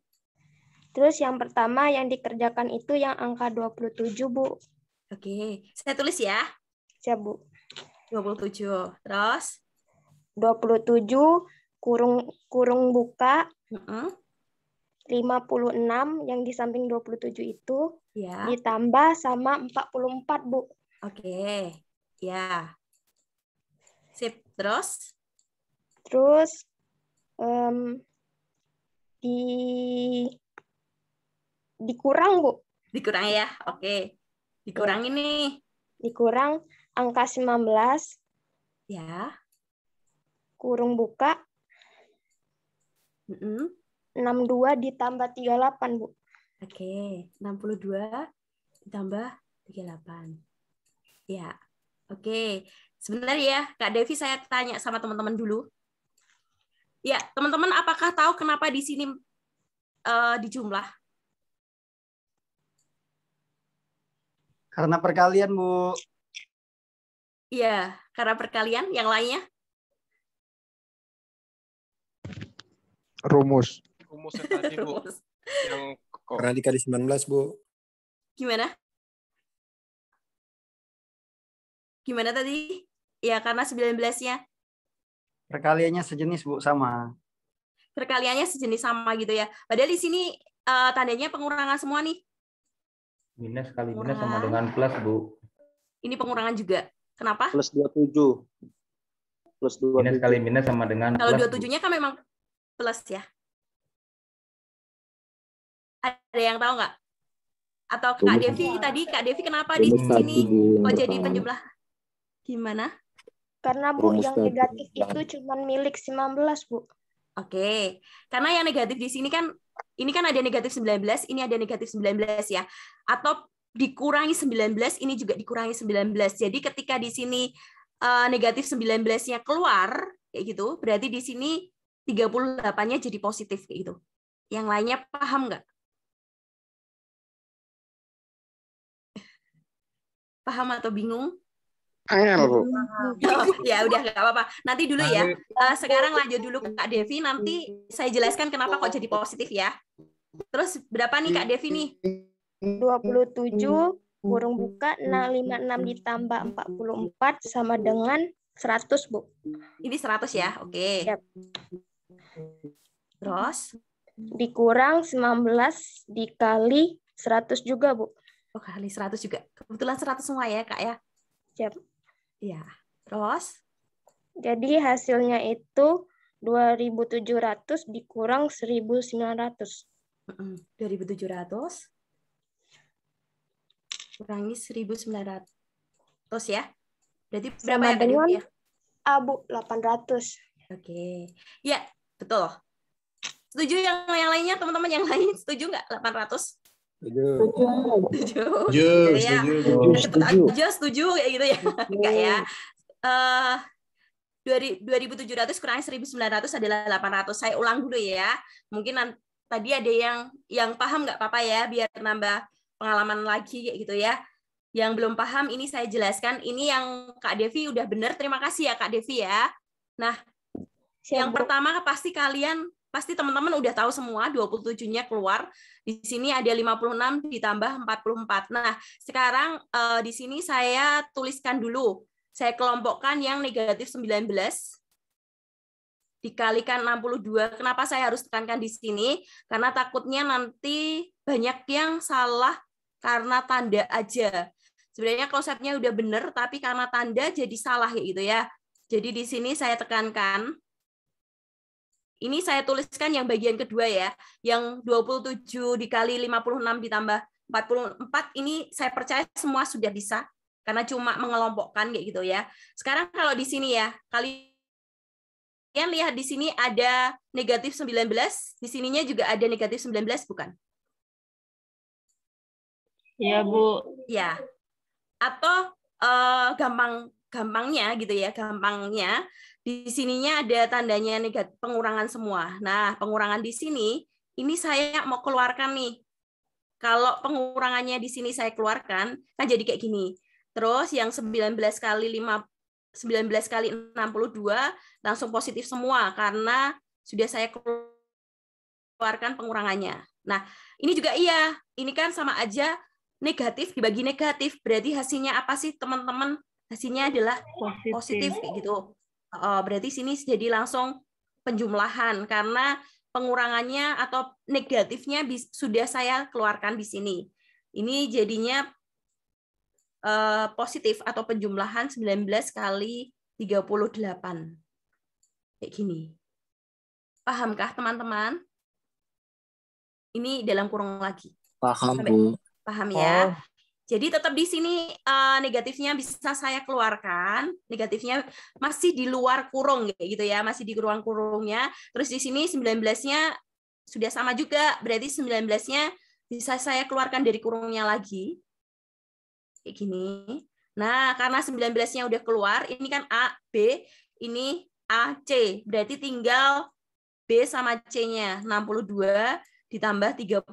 Terus yang pertama yang dikerjakan itu yang angka 27 Bu. Oke, saya tulis ya. Siap Bu. 27, terus? 27 kurung buka 56 yang di samping 27 itu ditambah sama 44 Bu. Oke, ya. Sip, terus? Terus dikurang Bu. Dikurang ya, oke. Dikurang ini. Dikurang angka 19. Ya. Kurung buka 62 ditambah 38 Bu. Oke, 62 ditambah 38. Ya, oke. Sebentar ya, Kak Devi, saya tanya sama teman-teman dulu. Ya, teman-teman, apakah tahu kenapa di sini dijumlah? Karena perkalian, Bu. Iya, karena perkalian. Yang lainnya? Rumus. Rumusnya tadi, Bu. Yang Karena dikali 19, Bu. Gimana? Gimana tadi? Ya, karena 19-nya. Perkaliannya sejenis, Bu, sama. Perkaliannya sejenis sama gitu ya. Padahal di sini tandanya pengurangan semua nih. Minus kali minus sama dengan plus, Bu. Ini pengurangan juga. Kenapa? Plus 27. Plus 27. Minus kali minus sama dengan Kalau plus, 27-nya kan memang plus ya. Ada yang tahu nggak? Atau Kak Devi tadi, Kak Devi kenapa di sini kok jadi penjumlah? Gimana? Karena Bu, yang negatif itu cuma milik 19 Bu. Oke, karena yang negatif di sini kan, ini kan ada negatif 19, ini ada negatif 19 ya. Atau dikurangi 19, ini juga dikurangi 19. Jadi ketika di sini negatif 19-nya keluar, kayak gitu, berarti di sini 38-nya jadi positif, kayak gitu. Yang lainnya paham nggak? Paham atau bingung? Bu. Ya udah nggak apa-apa. Nanti dulu ya. Sekarang lanjut dulu ke Kak Devi. Nanti saya jelaskan kenapa kok jadi positif ya. Terus berapa nih Kak Devi nih? 27 kurung buka 56 ditambah 44 sama dengan 100 Bu. Ini 100 ya. Oke. Yep. Terus? Dikurang 19 dikali 100 juga Bu. Oh, kali 100 juga. Kebetulan 100 semua ya Kak ya. Siap. Ya, terus? Jadi hasilnya itu 2.700 dikurang 1.900. 2.700 kurangi 1.900 ya. Berarti berapa ya, dengan ya? Bu, 800. Oke. Ya, betul. Setuju yang lainnya, teman-teman yang lain? Setuju nggak 800? Setuju kayak gitu ya. Enggak ya. 2.700 kurangi 1.900 adalah 800. Saya ulang dulu ya. Mungkin tadi ada yang paham nggak Papa ya, biar nambah pengalaman lagi kayak gitu ya. Yang belum paham ini saya jelaskan. Ini yang Kak Devi udah benar. Terima kasih ya Kak Devi ya. Nah, yang pertama pasti teman-teman udah tahu semua 27-nya keluar. Di sini ada 56 ditambah 44. Nah, sekarang di sini saya tuliskan dulu. Saya kelompokkan yang negatif 19 dikalikan 62. Kenapa saya harus tekankan di sini? Karena takutnya nanti banyak yang salah karena tanda aja. Sebenarnya konsepnya udah bener, tapi karena tanda jadi salah ya gitu ya. Jadi di sini saya tekankan. Ini saya tuliskan yang bagian kedua ya, yang 27 dikali 56 ditambah 44, ini saya percaya semua sudah bisa, karena cuma mengelompokkan kayak gitu ya. Sekarang kalau di sini ya, kalian lihat di sini ada negatif 19, di sininya juga ada negatif 19, bukan? Iya, Bu. Ya. Atau gampangnya gitu ya, gampangnya di sininya ada tandanya negatif pengurangan semua. Nah, pengurangan di sini ini saya mau keluarkan nih. Kalau pengurangannya di sini saya keluarkan kan jadi kayak gini. Terus yang 19 kali 62 langsung positif semua karena sudah saya keluarkan pengurangannya. Nah, ini juga iya. Ini kan sama aja negatif dibagi negatif. Berarti hasilnya apa sih, teman-teman? Hasilnya adalah positif kayak gitu. Berarti sini jadi langsung penjumlahan karena pengurangannya atau negatifnya sudah saya keluarkan di sini. Ini jadinya positif atau penjumlahan 19 kali 38. Kayak gini. Pahamkah teman-teman? Ini dalam kurung lagi. Paham, Bu. Paham ya? Jadi tetap di sini negatifnya bisa saya keluarkan, negatifnya masih di luar kurung kayak gitu ya, masih di ruang kurungnya. Terus di sini 19-nya sudah sama juga, berarti 19-nya bisa saya keluarkan dari kurungnya lagi. Kayak gini. Nah, karena 19-nya udah keluar, ini kan A, B, ini A, C. Berarti tinggal B sama C-nya, 62 ditambah 38.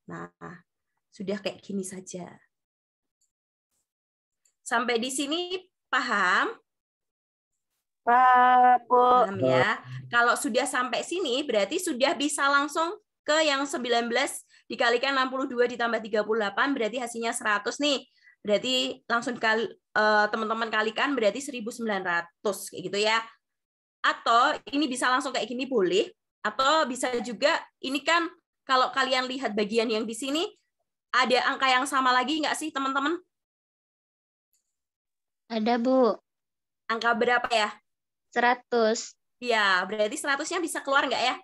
Nah, sudah kayak gini saja. Sampai di sini paham? Paham ya. Kalau sudah sampai sini berarti sudah bisa langsung ke yang 19 dikalikan 62 ditambah 38 berarti hasilnya 100 nih. Berarti langsung teman-teman kalikan berarti 1900 kayak gitu ya. Atau ini bisa langsung kayak gini boleh, atau bisa juga ini kan kalau kalian lihat bagian yang di sini ada angka yang sama lagi nggak sih, teman-teman? Ada, Bu. Angka berapa ya? 100. Ya, berarti 100-nya bisa keluar nggak ya?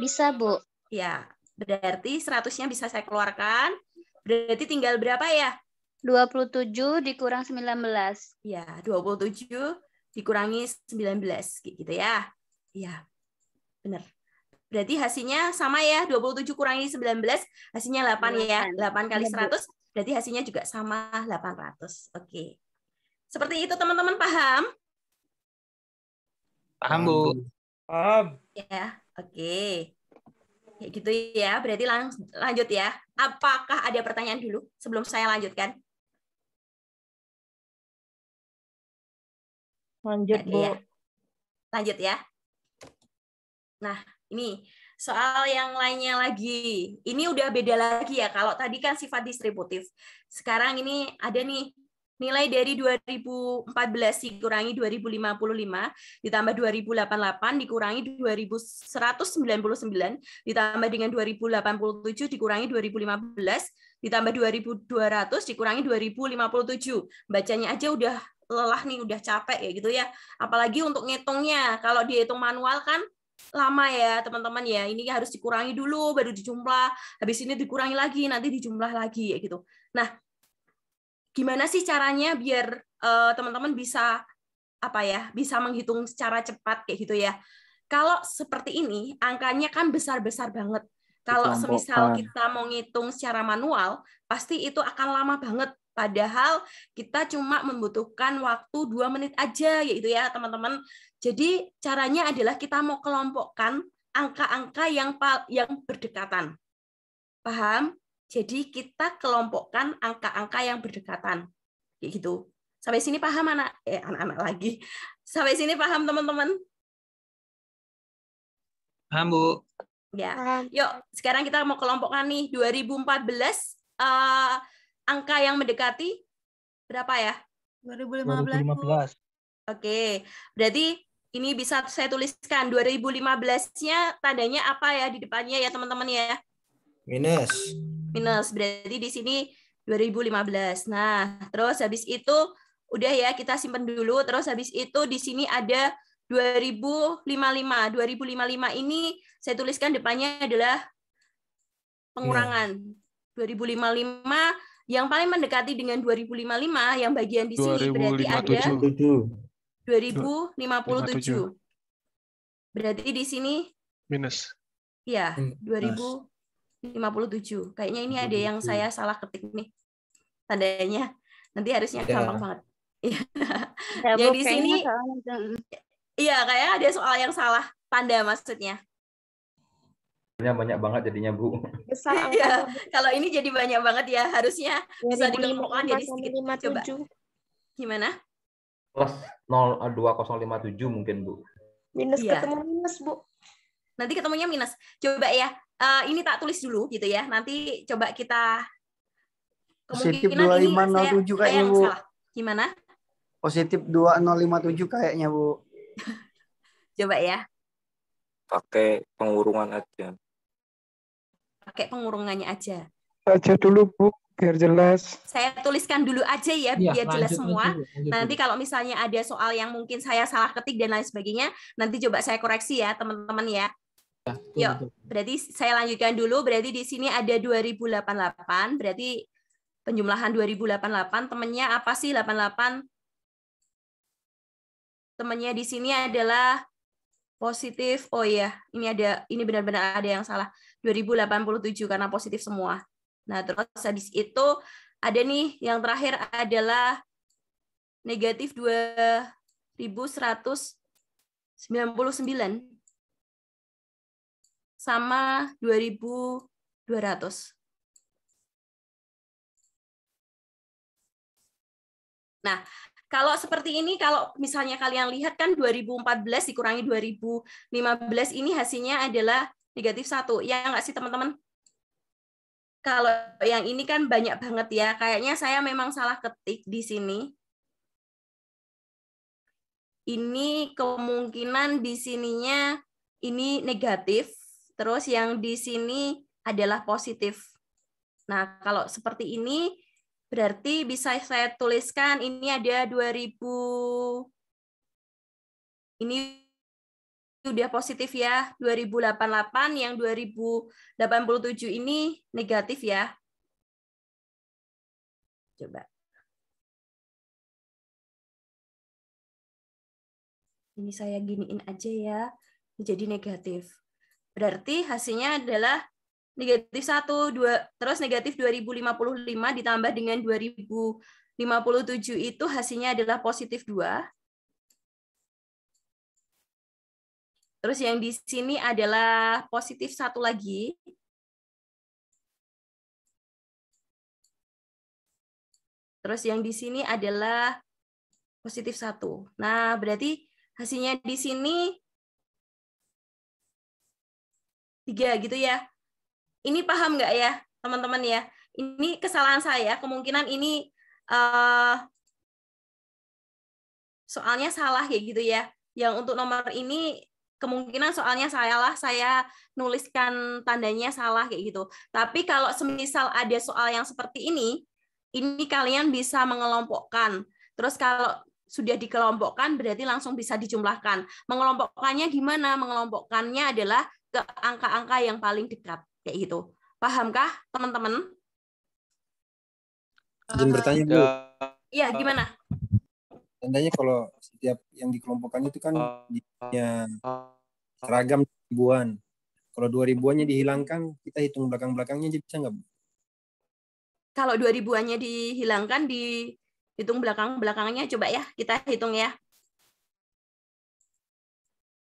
Bisa, Bu. Ya, berarti 100-nya bisa saya keluarkan. Berarti tinggal berapa ya? 27 dikurang 19. Ya, 27 dikurangi 19, gitu ya. Ya, benar. Berarti hasilnya sama ya, 27 kurangi 19, hasilnya 8 ya. 8 kali 100, berarti hasilnya juga sama 800. Oke. Seperti itu teman-teman, paham? Paham, Bu. Paham. Ya, oke. Kayak gitu ya, berarti lanjut ya. Apakah ada pertanyaan dulu sebelum saya lanjutkan? Lanjut, Bu. Ya. Lanjut ya. Nah, ini soal yang lainnya lagi. Ini udah beda lagi ya. Kalau tadi kan sifat distributif. Sekarang ini ada nih nilai dari 2014 dikurangi 2055 ditambah 2088 dikurangi 2199 ditambah dengan 2087 dikurangi 2015 ditambah 2200 dikurangi 2057. Bacanya aja udah lelah nih, udah capek ya gitu ya. Apalagi untuk ngitungnya. Kalau dihitung manual kan lama ya teman-teman ya. Ini harus dikurangi dulu baru dijumlah. Habis ini dikurangi lagi, nanti dijumlah lagi ya gitu. Nah, gimana sih caranya biar teman-teman bisa bisa menghitung secara cepat kayak gitu ya. Kalau seperti ini angkanya kan besar-besar banget. Kalau semisal kita mau ngitung secara manual, pasti itu akan lama banget. Padahal kita cuma membutuhkan waktu 2 menit aja yaitu ya teman-teman. Jadi caranya adalah kita mau kelompokkan angka-angka yang berdekatan. Paham? Jadi kita kelompokkan angka-angka yang berdekatan. Kayak gitu. Sampai sini paham anak-anak lagi. Sampai sini paham teman-teman? Paham, Bu. Ya. Yuk, sekarang kita mau kelompokkan nih 2014 angka yang mendekati berapa ya? 2015. Oke. Berarti Ini bisa saya tuliskan 2015-nya tandanya apa ya di depannya ya teman-teman ya? Minus. Minus, berarti di sini 2015. Nah, terus habis itu udah ya kita simpen dulu. Terus habis itu di sini ada 2055. 2055 ini saya tuliskan depannya adalah pengurangan. 2055 yang paling mendekati dengan 2055 yang bagian di sini berarti ada 2057. Berarti di sini minus. ya 2057. Kayaknya ini ada yang saya salah ketik nih. Tandanya nanti harusnya gampang banget. Yang di sini iya kayaknya ada soal yang salah tanda maksudnya. Banyak banget jadinya Bu. Iya, kalau ini jadi banyak banget ya harusnya bisa dikelompokkan jadi sedikit. Coba. Gimana? Plus 02057 mungkin Bu. Minus ketemu minus Bu. Nanti ketemunya minus. Coba ya. Ini tak tulis dulu gitu ya. Nanti coba kita positif kemungkinan 2507 kayaknya Bu. Salah. Gimana? Positif 2057 kayaknya Bu. Coba ya. Pakai pengurungan aja. Pakai pengurungannya aja. Aja dulu Bu, biar jelas. Saya tuliskan dulu aja ya, biar jelas semua. Nanti kalau misalnya ada soal yang mungkin saya salah ketik dan lain sebagainya, nanti coba saya koreksi ya teman-teman ya. Yuk, berarti saya lanjutkan dulu. Berarti di sini ada 2088, berarti penjumlahan 2088, temannya apa sih 88? Temannya di sini adalah positif. Oh ya, ini benar-benar ada yang salah. 2087 karena positif semua. Nah, terus habis itu ada nih yang terakhir adalah negatif 2199 sama 2200. Nah, kalau seperti ini, kalau misalnya kalian lihat kan 2014 dikurangi 2015 ini hasilnya adalah negatif 1. Ya nggak sih teman-teman? Kalau yang ini kan banyak banget ya. Kayaknya saya memang salah ketik di sini. Ini kemungkinan di sininya ini negatif. Terus yang di sini adalah positif. Nah, kalau seperti ini berarti bisa saya tuliskan ini ada 2000. Ini udah positif ya, 2088, yang 2087 ini negatif ya. Coba. Ini saya giniin aja ya, jadi negatif. Berarti hasilnya adalah negatif 1, 2, terus negatif 2055 ditambah dengan 2057 itu hasilnya adalah positif 2. Terus yang di sini adalah positif 1 lagi. Terus yang di sini adalah positif 1. Nah, berarti hasilnya di sini 3 gitu ya. Ini paham nggak ya, teman-teman ya? Ini kesalahan saya, kemungkinan ini soalnya salah kayak gitu ya. Yang untuk nomor ini kemungkinan soalnya saya nuliskan tandanya salah kayak gitu. Tapi kalau semisal ada soal yang seperti ini kalian bisa mengelompokkan. Terus kalau sudah dikelompokkan berarti langsung bisa dijumlahkan. Mengelompokkannya gimana? Mengelompokkannya adalah ke angka-angka yang paling dekat kayak gitu. Pahamkah teman-teman? Izin bertanya Bu. Iya, gimana? Tandanya kalau setiap yang dikelompokkan itu kan punya seragam ribuan. Kalau 2000-annya dihilangkan, kita hitung belakang-belakangnya jadi bisa nggak, Bu? Kalau 2000-annya dihilangkan, dihitung belakang-belakangnya, coba ya, kita hitung ya.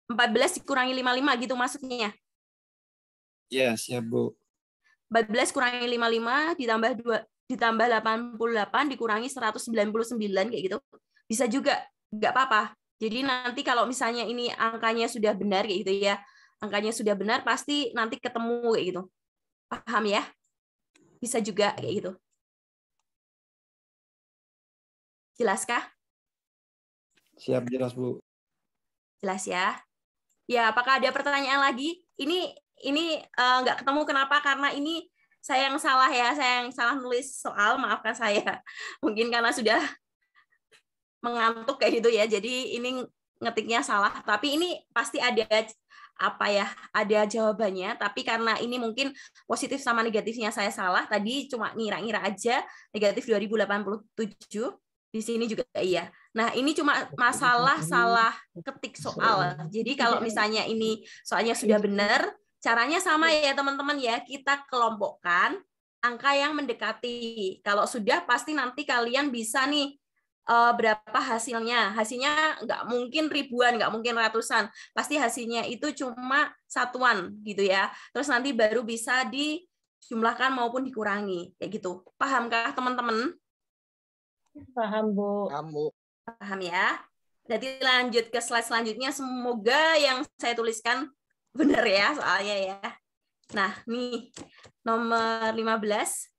14 dikurangi 55 gitu maksudnya. Iya, siap, Bu. 14 kurangi 55 ditambah 88 dikurangi 199 kayak gitu. Bisa juga, nggak apa-apa. Jadi nanti kalau misalnya ini angkanya sudah benar kayak gitu ya, angkanya sudah benar pasti nanti ketemu kayak gitu. Paham ya? Bisa juga kayak gitu. Jelaskah? Siap, jelas Bu. Jelas ya? Ya, apakah ada pertanyaan lagi? Ini nggak ketemu kenapa? Karena ini saya yang salah ya, saya yang salah nulis soal, maafkan saya. Mungkin karena sudah mengantuk kayak gitu ya, jadi ini ngetiknya salah. Tapi ini pasti ada ada jawabannya. Tapi karena ini mungkin positif sama negatifnya saya salah, tadi cuma ngira-ngira aja, negatif 2087. Di sini juga iya. Nah, ini cuma masalah salah ketik soal. Jadi kalau misalnya ini soalnya sudah benar, caranya sama ya teman-teman ya. Kita kelompokkan angka yang mendekati. Kalau sudah pasti nanti kalian bisa nih berapa hasilnya. Hasilnya nggak mungkin ribuan, nggak mungkin ratusan. Pasti hasilnya itu cuma satuan gitu ya. Terus nanti baru bisa dijumlahkan maupun dikurangi. Kayak gitu. Pahamkah teman-teman? Paham, Bu. Paham ya? Jadi lanjut ke slide selanjutnya. Semoga yang saya tuliskan benar ya soalnya ya. Nah, nih nomor 15.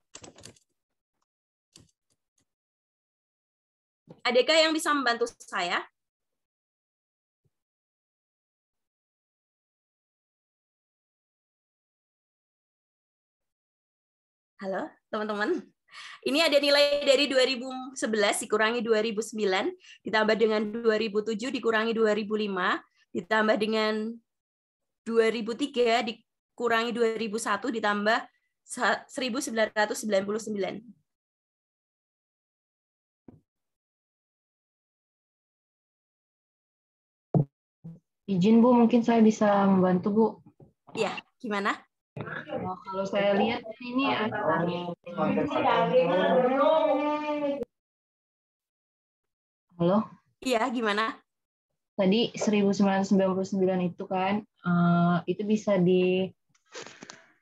Adakah yang bisa membantu saya? Halo, teman-teman. Ini ada nilai dari 2011 dikurangi 2009, ditambah dengan 2007 dikurangi 2005, ditambah dengan 2003 dikurangi 2001, ditambah 1999. Izin Bu, mungkin saya bisa membantu Bu. Ya, gimana? Nah, kalau saya lihat ini Halo? Iya, gimana? Tadi 1999 itu kan, itu bisa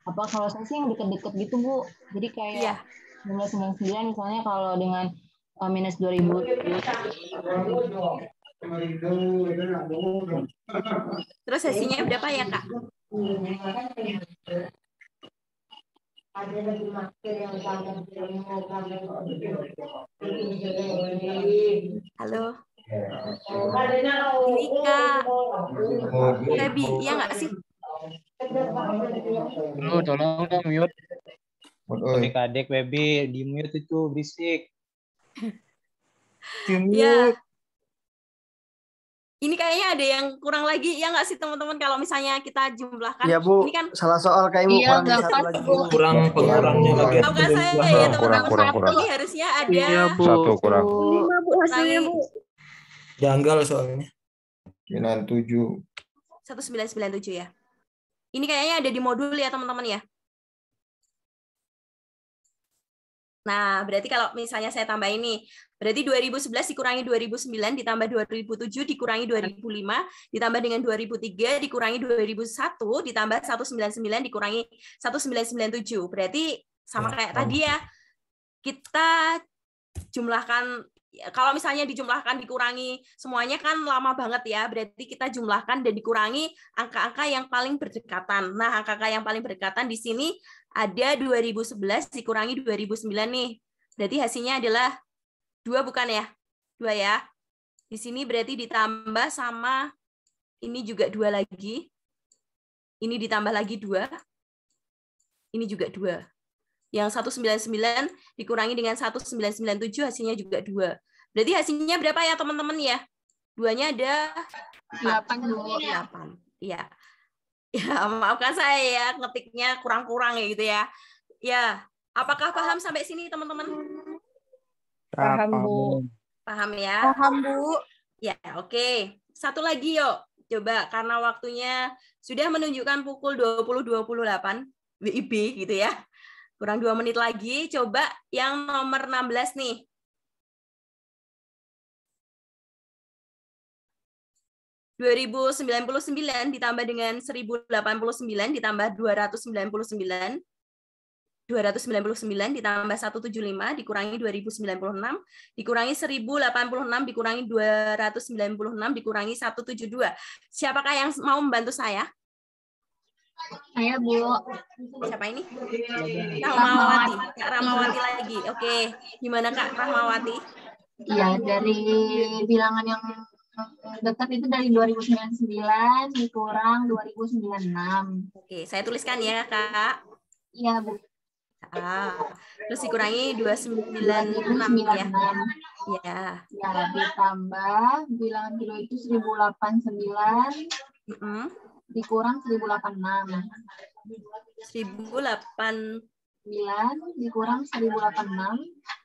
kalau saya sih yang deket-deket gitu Bu. Jadi kayak 1999 misalnya kalau dengan minus 2000. Terus sesinya berapa ya, Kak? Halo. Ini Kak Febi, iya nggak sih? Tolong dong mute. Adik-adik Febi di mute itu berisik. Ya. Ini kayaknya ada yang kurang lagi, ya nggak sih teman-teman kalau misalnya kita jumlahkan. Iya Bu, ini kan salah soal kayak Bu, kurang satu lagi. Kurang pengurangnya lagi. Tahukah saya ya teman-teman, ini harusnya ada Satu kurang. 5 Bu hasilnya Bu. Janggal soalnya. 97. 1997 ya. Ini kayaknya ada di modul ya teman-teman ya. Nah, berarti kalau misalnya saya tambah ini, berarti 2011 dikurangi 2009 ditambah 2007 dikurangi 2005 ditambah dengan 2003 dikurangi 2001 ditambah 199 dikurangi 1997. Berarti sama kayak tadi ya. Kita jumlahkan, kalau misalnya dijumlahkan dikurangi semuanya kan lama banget ya. Berarti kita jumlahkan dan dikurangi angka-angka yang paling berdekatan. Nah, angka-angka yang paling berdekatan di sini ada 2011 dikurangi 2009 nih. Berarti hasilnya adalah 2 bukan ya? 2 ya. Di sini berarti ditambah sama ini juga 2 lagi. Ini ditambah lagi 2. Ini juga 2. Yang 199 dikurangi dengan 1997 hasilnya juga 2. Berarti hasilnya berapa ya teman-teman ya? 2-nya ada 8. Iya. Ya, maafkan saya ya, ngetiknya kurang-kurang ya gitu ya. Ya, apakah paham sampai sini teman-teman? Paham Bu. Paham ya? Paham Bu. Ya, oke. Satu lagi yuk. Coba, karena waktunya sudah menunjukkan pukul 20.28 WIB gitu ya. Kurang 2 menit lagi. Coba yang nomor 16 nih. (2099) ditambah dengan 1089 ditambah 299 ditambah 175 dikurangi 2096 dikurangi 1086 dikurangi 296 dikurangi 172. Siapakah yang mau membantu saya? Saya Bu. Siapa ini? Rahmawati. Kak Rahmawati lagi. Oke. Gimana Kak Rahmawati? Iya, dari bilangan yang dekat itu dari 2099 dikurang 2096. Oke, saya tuliskan ya, Kak. Iya, Bu. Terus dikurangi 296 ya. Ya. Ya, ditambah bilangan kilo itu 1089 dikurang 1086. 1089 dikurang 1086.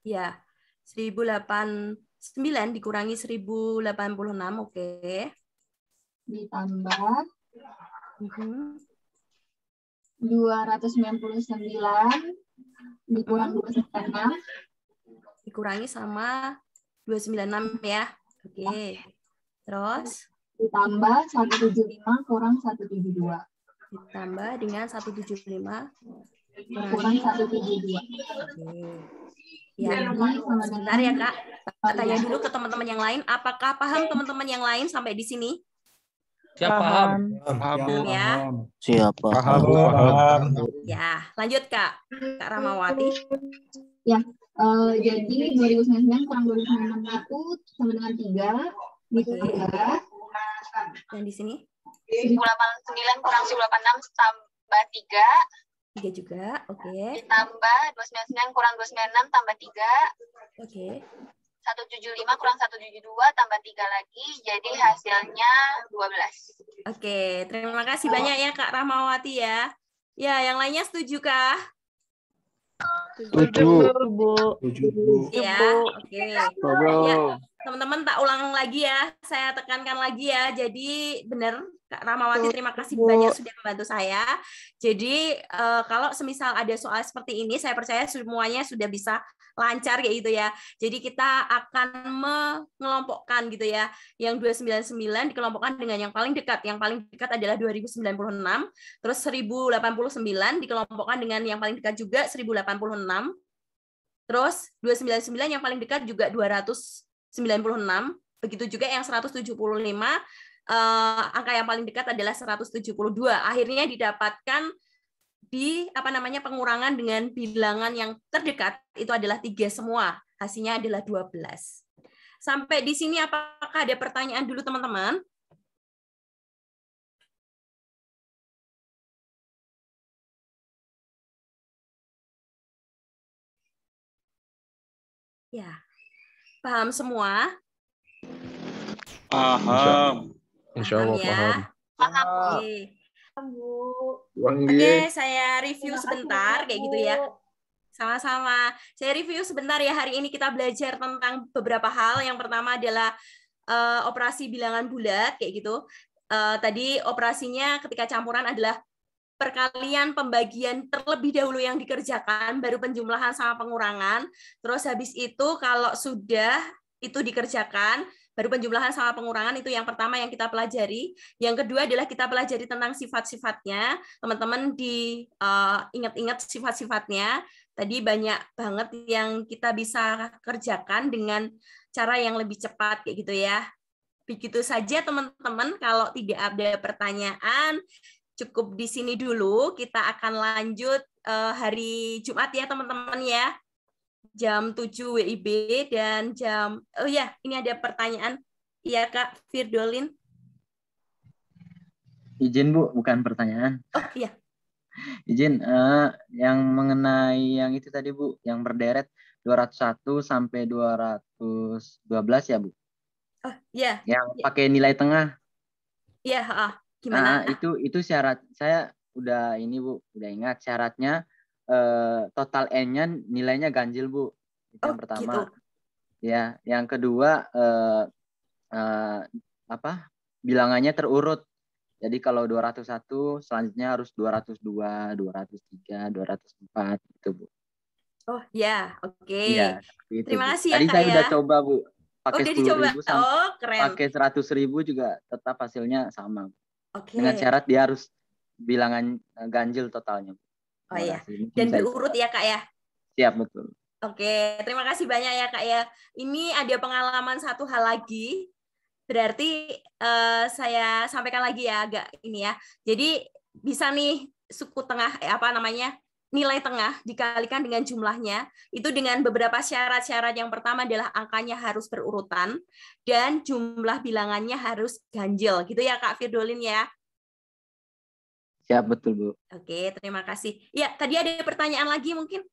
Ya. 1089 dikurangi 1086, oke. Ditambah 299 dikurang 296. Dikurangi sama 296 ya. Oke. Terus ditambah 175 kurang 172. Ditambah dengan 175 kurang 172. Oke. Ya, sebentar ya Kak. Tanya dulu ke teman-teman yang lain. Apakah paham teman-teman yang lain sampai di sini? Siap, paham. Paham ya. Siapa? Paham. Ya, lanjut Kak. Kak Ramawati. Ya, jadi 2099 kurang 2096 itu sama dengan 3. Ditambah. Dan di sini? 1089 kurang 1086 tambah 3. 3 juga, oke. Ditambah 299 kurang 296 tambah 3. Oke. 175 kurang 172 tambah 3 lagi, jadi hasilnya 12. Oke, terima kasih banyak ya Kak Rahmawati ya. Ya, yang lainnya setuju kah? Setuju. Ya, oke. Ya, teman-teman tak ulang lagi ya, saya tekankan lagi ya. Jadi benar Kak Rahmawati, terima kasih banyak sudah membantu saya. Jadi kalau semisal ada soal seperti ini, saya percaya semuanya sudah bisa lancar kayak gitu ya. Jadi kita akan mengelompokkan gitu ya. Yang 299 dikelompokkan dengan yang paling dekat. Yang paling dekat adalah 2096. Terus 1089 dikelompokkan dengan yang paling dekat juga 1086. Terus 299 yang paling dekat juga 296. Begitu juga yang 175. Angka yang paling dekat adalah 172. Akhirnya didapatkan di pengurangan dengan bilangan yang terdekat itu adalah 3 semua. Hasilnya adalah 12. Sampai di sini apakah ada pertanyaan dulu teman-teman? Ya. Paham semua? Paham. Insya Allah ya. paham. Oke, saya review sebentar kayak gitu ya. Sama-sama. Saya review sebentar ya. Hari ini kita belajar tentang beberapa hal. Yang pertama adalah operasi bilangan bulat kayak gitu. Tadi operasinya ketika campuran adalah perkalian pembagian terlebih dahulu yang dikerjakan, baru penjumlahan sama pengurangan. Terus habis itu kalau sudah itu dikerjakan, baru penjumlahan sama pengurangan, itu yang pertama yang kita pelajari. Yang kedua adalah kita pelajari tentang sifat-sifatnya. Teman-teman ingat-ingat sifat-sifatnya. Tadi banyak banget yang kita bisa kerjakan dengan cara yang lebih cepat kayak gitu ya. Begitu saja teman-teman, kalau tidak ada pertanyaan, cukup di sini dulu. Kita akan lanjut hari Jumat ya teman-teman ya. Jam 7 WIB dan jam ini ada pertanyaan. Iya Kak Firdolin. Izin Bu, bukan pertanyaan. Oh iya. Izin yang mengenai yang itu tadi Bu, yang berderet 201 sampai 212 ya Bu. Oh iya. Yang pakai nilai tengah. Iya, gimana? Nah, itu syarat saya udah ini Bu, udah ingat syaratnya. Total N-nya nilainya ganjil Bu. Itu yang pertama. Gitu. Ya, yang kedua bilangannya terurut. Jadi kalau 201 selanjutnya harus 202, 203, 204 gitu Bu. Oh ya, oke. Iya, gitu, terima kasih ya Kak. Tadi saya udah coba Bu. Pakai 10.000 sama keren. pakai 100.000 juga tetap hasilnya sama. Oke. Dengan syarat dia harus bilangan ganjil totalnya. Oh iya, dan berurut ya Kak ya? Siap, betul. Oke, terima kasih banyak ya Kak ya. Ini ada pengalaman satu hal lagi, berarti saya sampaikan lagi ya agak ini ya. Jadi bisa nih suku tengah, nilai tengah dikalikan dengan jumlahnya, itu dengan beberapa syarat-syarat. Yang pertama adalah angkanya harus berurutan, dan jumlah bilangannya harus ganjil. Gitu ya, Kak Firdolin ya? Siap, betul, Bu. Oke, terima kasih. Ya, tadi ada pertanyaan lagi mungkin?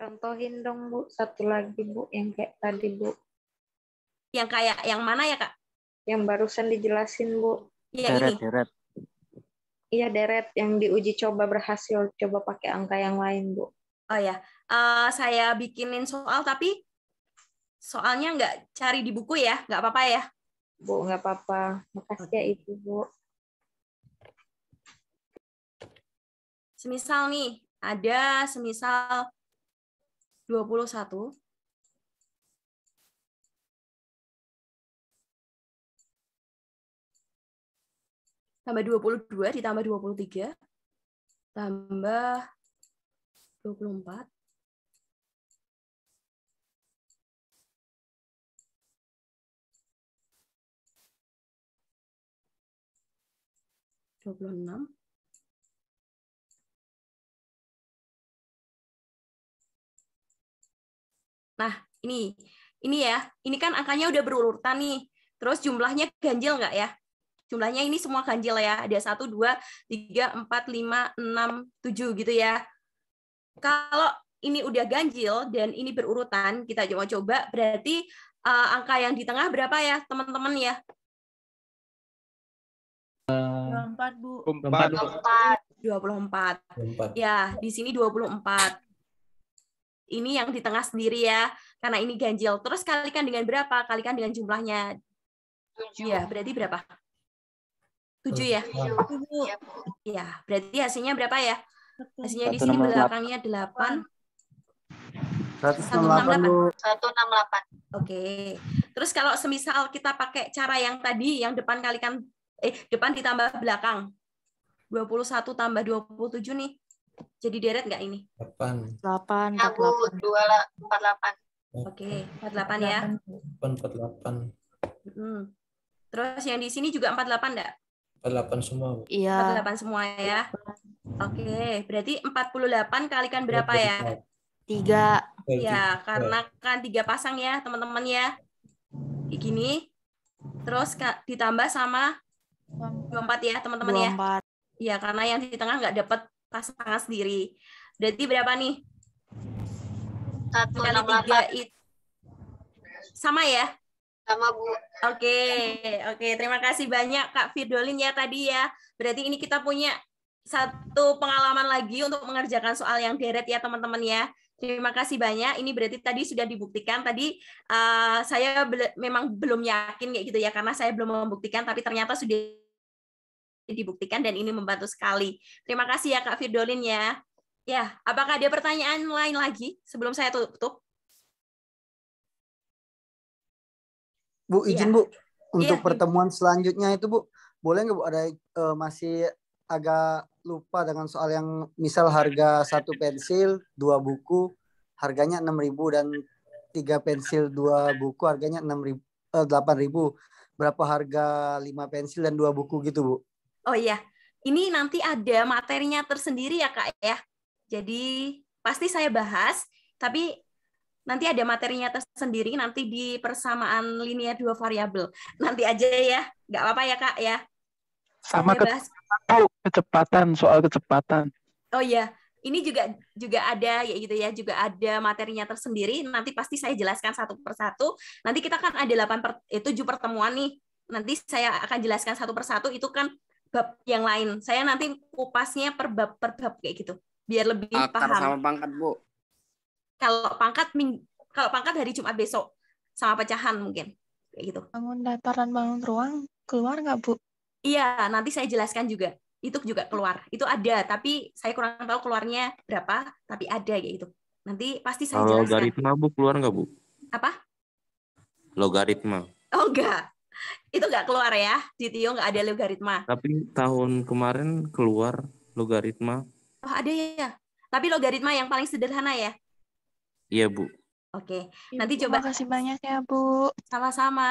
Contohin dong, Bu. Satu lagi, Bu, yang kayak tadi, Bu. Yang kayak yang mana ya, Kak? Yang barusan dijelasin, Bu. Iya, ini. Deret. Iya, deret yang diuji coba berhasil, coba pakai angka yang lain, Bu. Oh ya, saya bikinin soal, tapi soalnya nggak cari di buku ya, nggak apa-apa ya? Bu, nggak apa-apa. Makasih ya itu, Bu. Semisal nih, ada semisal 21. Tambah 22 ditambah 23 tambah 24 26 Nah, ini ya. Ini kan angkanya udah berurutan nih. Terus jumlahnya ganjil nggak ya? Jumlahnya ini semua ganjil ya. Ada 1, 2, 3, 4, 5, 6, 7 gitu ya. Kalau ini udah ganjil dan ini berurutan, kita coba berarti angka yang di tengah berapa ya, teman-teman ya? 24, Bu. 24. Ya, di sini 24. Ini yang di tengah sendiri ya, karena ini ganjil. Terus kalikan dengan berapa? Kalikan dengan jumlahnya. 7. Ya, berarti berapa? 7 ya? 7. Ya, berarti hasilnya berapa ya? Hasilnya di sini belakangnya 8. 168, Bu. 168. Oke. Terus kalau semisal kita pakai cara yang tadi, yang depan kalikan depan ditambah belakang. 21 tambah 27 nih. Jadi deret nggak ini? 8. 48. Oke, 48 ya. 48. Terus yang di sini juga 48 enggak? 48 semua, Bu. Iya. 48 semua ya. Oke, berarti 48 kalikan berapa ya? 3. Ya, karena kan 3 pasang ya, teman-teman ya. Kayak gini. Terus ditambah sama 24 ya, teman-teman ya. Iya, karena yang di tengah nggak dapat pasangan sendiri. Berarti berapa nih? 168. Sama ya? Sama, Bu. Oke, terima kasih banyak Kak Firdolin ya tadi ya. Berarti ini kita punya satu pengalaman lagi untuk mengerjakan soal yang deret ya teman-teman ya. Terima kasih banyak. Ini berarti tadi sudah dibuktikan. Tadi saya memang belum yakin kayak gitu ya, karena saya belum membuktikan, tapi ternyata sudah dibuktikan dan ini membantu sekali. Terima kasih ya Kak Firdolin ya. Ya, apakah ada pertanyaan lain lagi sebelum saya tutup? Bu, izin Bu, untuk pertemuan selanjutnya itu Bu, boleh nggak Bu ada masih agak lupa dengan soal yang misal harga 1 pensil 2 buku harganya 6.000 dan 3 pensil 2 buku harganya 8.000. Berapa harga 5 pensil dan 2 buku gitu Bu? Oh iya, ini nanti ada materinya tersendiri ya Kak ya. Jadi pasti saya bahas, tapi nanti ada materinya tersendiri nanti di persamaan linear 2 variabel. Nanti aja ya, nggak apa-apa ya Kak ya. Sama kecepatan, soal kecepatan. Oh iya, ini juga ada ya gitu ya, juga ada materinya tersendiri. Nanti pasti saya jelaskan satu persatu. Nanti kita kan ada 7 pertemuan nih. Nanti saya akan jelaskan satu persatu, itu kan bab yang lain. Saya nanti kupasnya per bab kayak gitu, biar lebih paham. Sama pangkat, Bu. Kalau pangkat hari Jumat besok sama pecahan mungkin kayak gitu. Bangun datar dan bangun ruang keluar nggak Bu? Iya, nanti saya jelaskan juga. Itu juga keluar. Itu ada, tapi saya kurang tahu keluarnya berapa, tapi ada kayak gitu. Nanti pasti saya jelaskan. Logaritma Bu keluar nggak Bu? Apa? Logaritma. Oh enggak. Itu nggak keluar ya. Di TIO nggak ada logaritma. Tapi tahun kemarin keluar logaritma. Oh ada ya. Tapi logaritma yang paling sederhana ya? Iya Bu. Oke. Nanti coba. Terima kasih banyak ya Bu. Sama-sama.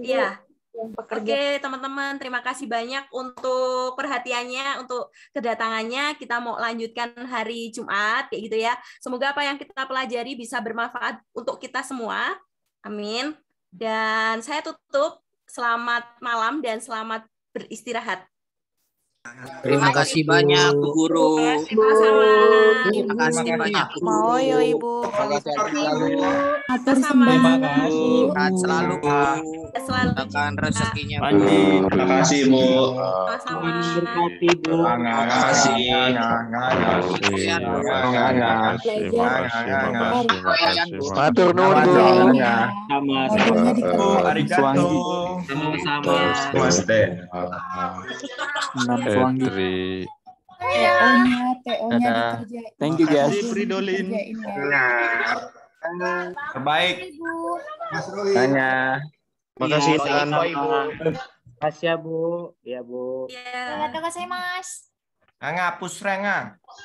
Iya. Oke, teman-teman, terima kasih banyak untuk perhatiannya, untuk kedatangannya. Kita mau lanjutkan hari Jumat, kayak gitu ya. Semoga apa yang kita pelajari bisa bermanfaat untuk kita semua. Amin. Dan saya tutup. Selamat malam dan selamat beristirahat. Terima kasih banyak Bu Guru. Sama-sama. Terima kasih banyak Bu Guru. Mau yo Ibu. Sama-sama. Terima kasih. Sehat selalu Bu. Selalu. Akan rezekinya Bu. Terima kasih Bu. Sama-sama. Berkati Bu. Terima kasih. Matur nuwun Bu. Sama-sama. Arigato. Sama-sama. Namaste. Edri. Dadah. Thank you guys. Fridolin. Terbaik. Tanya. Makasih Tan. Makasih ya Bu. Ya Bu. Terima kasih Mas. Ngapus renga.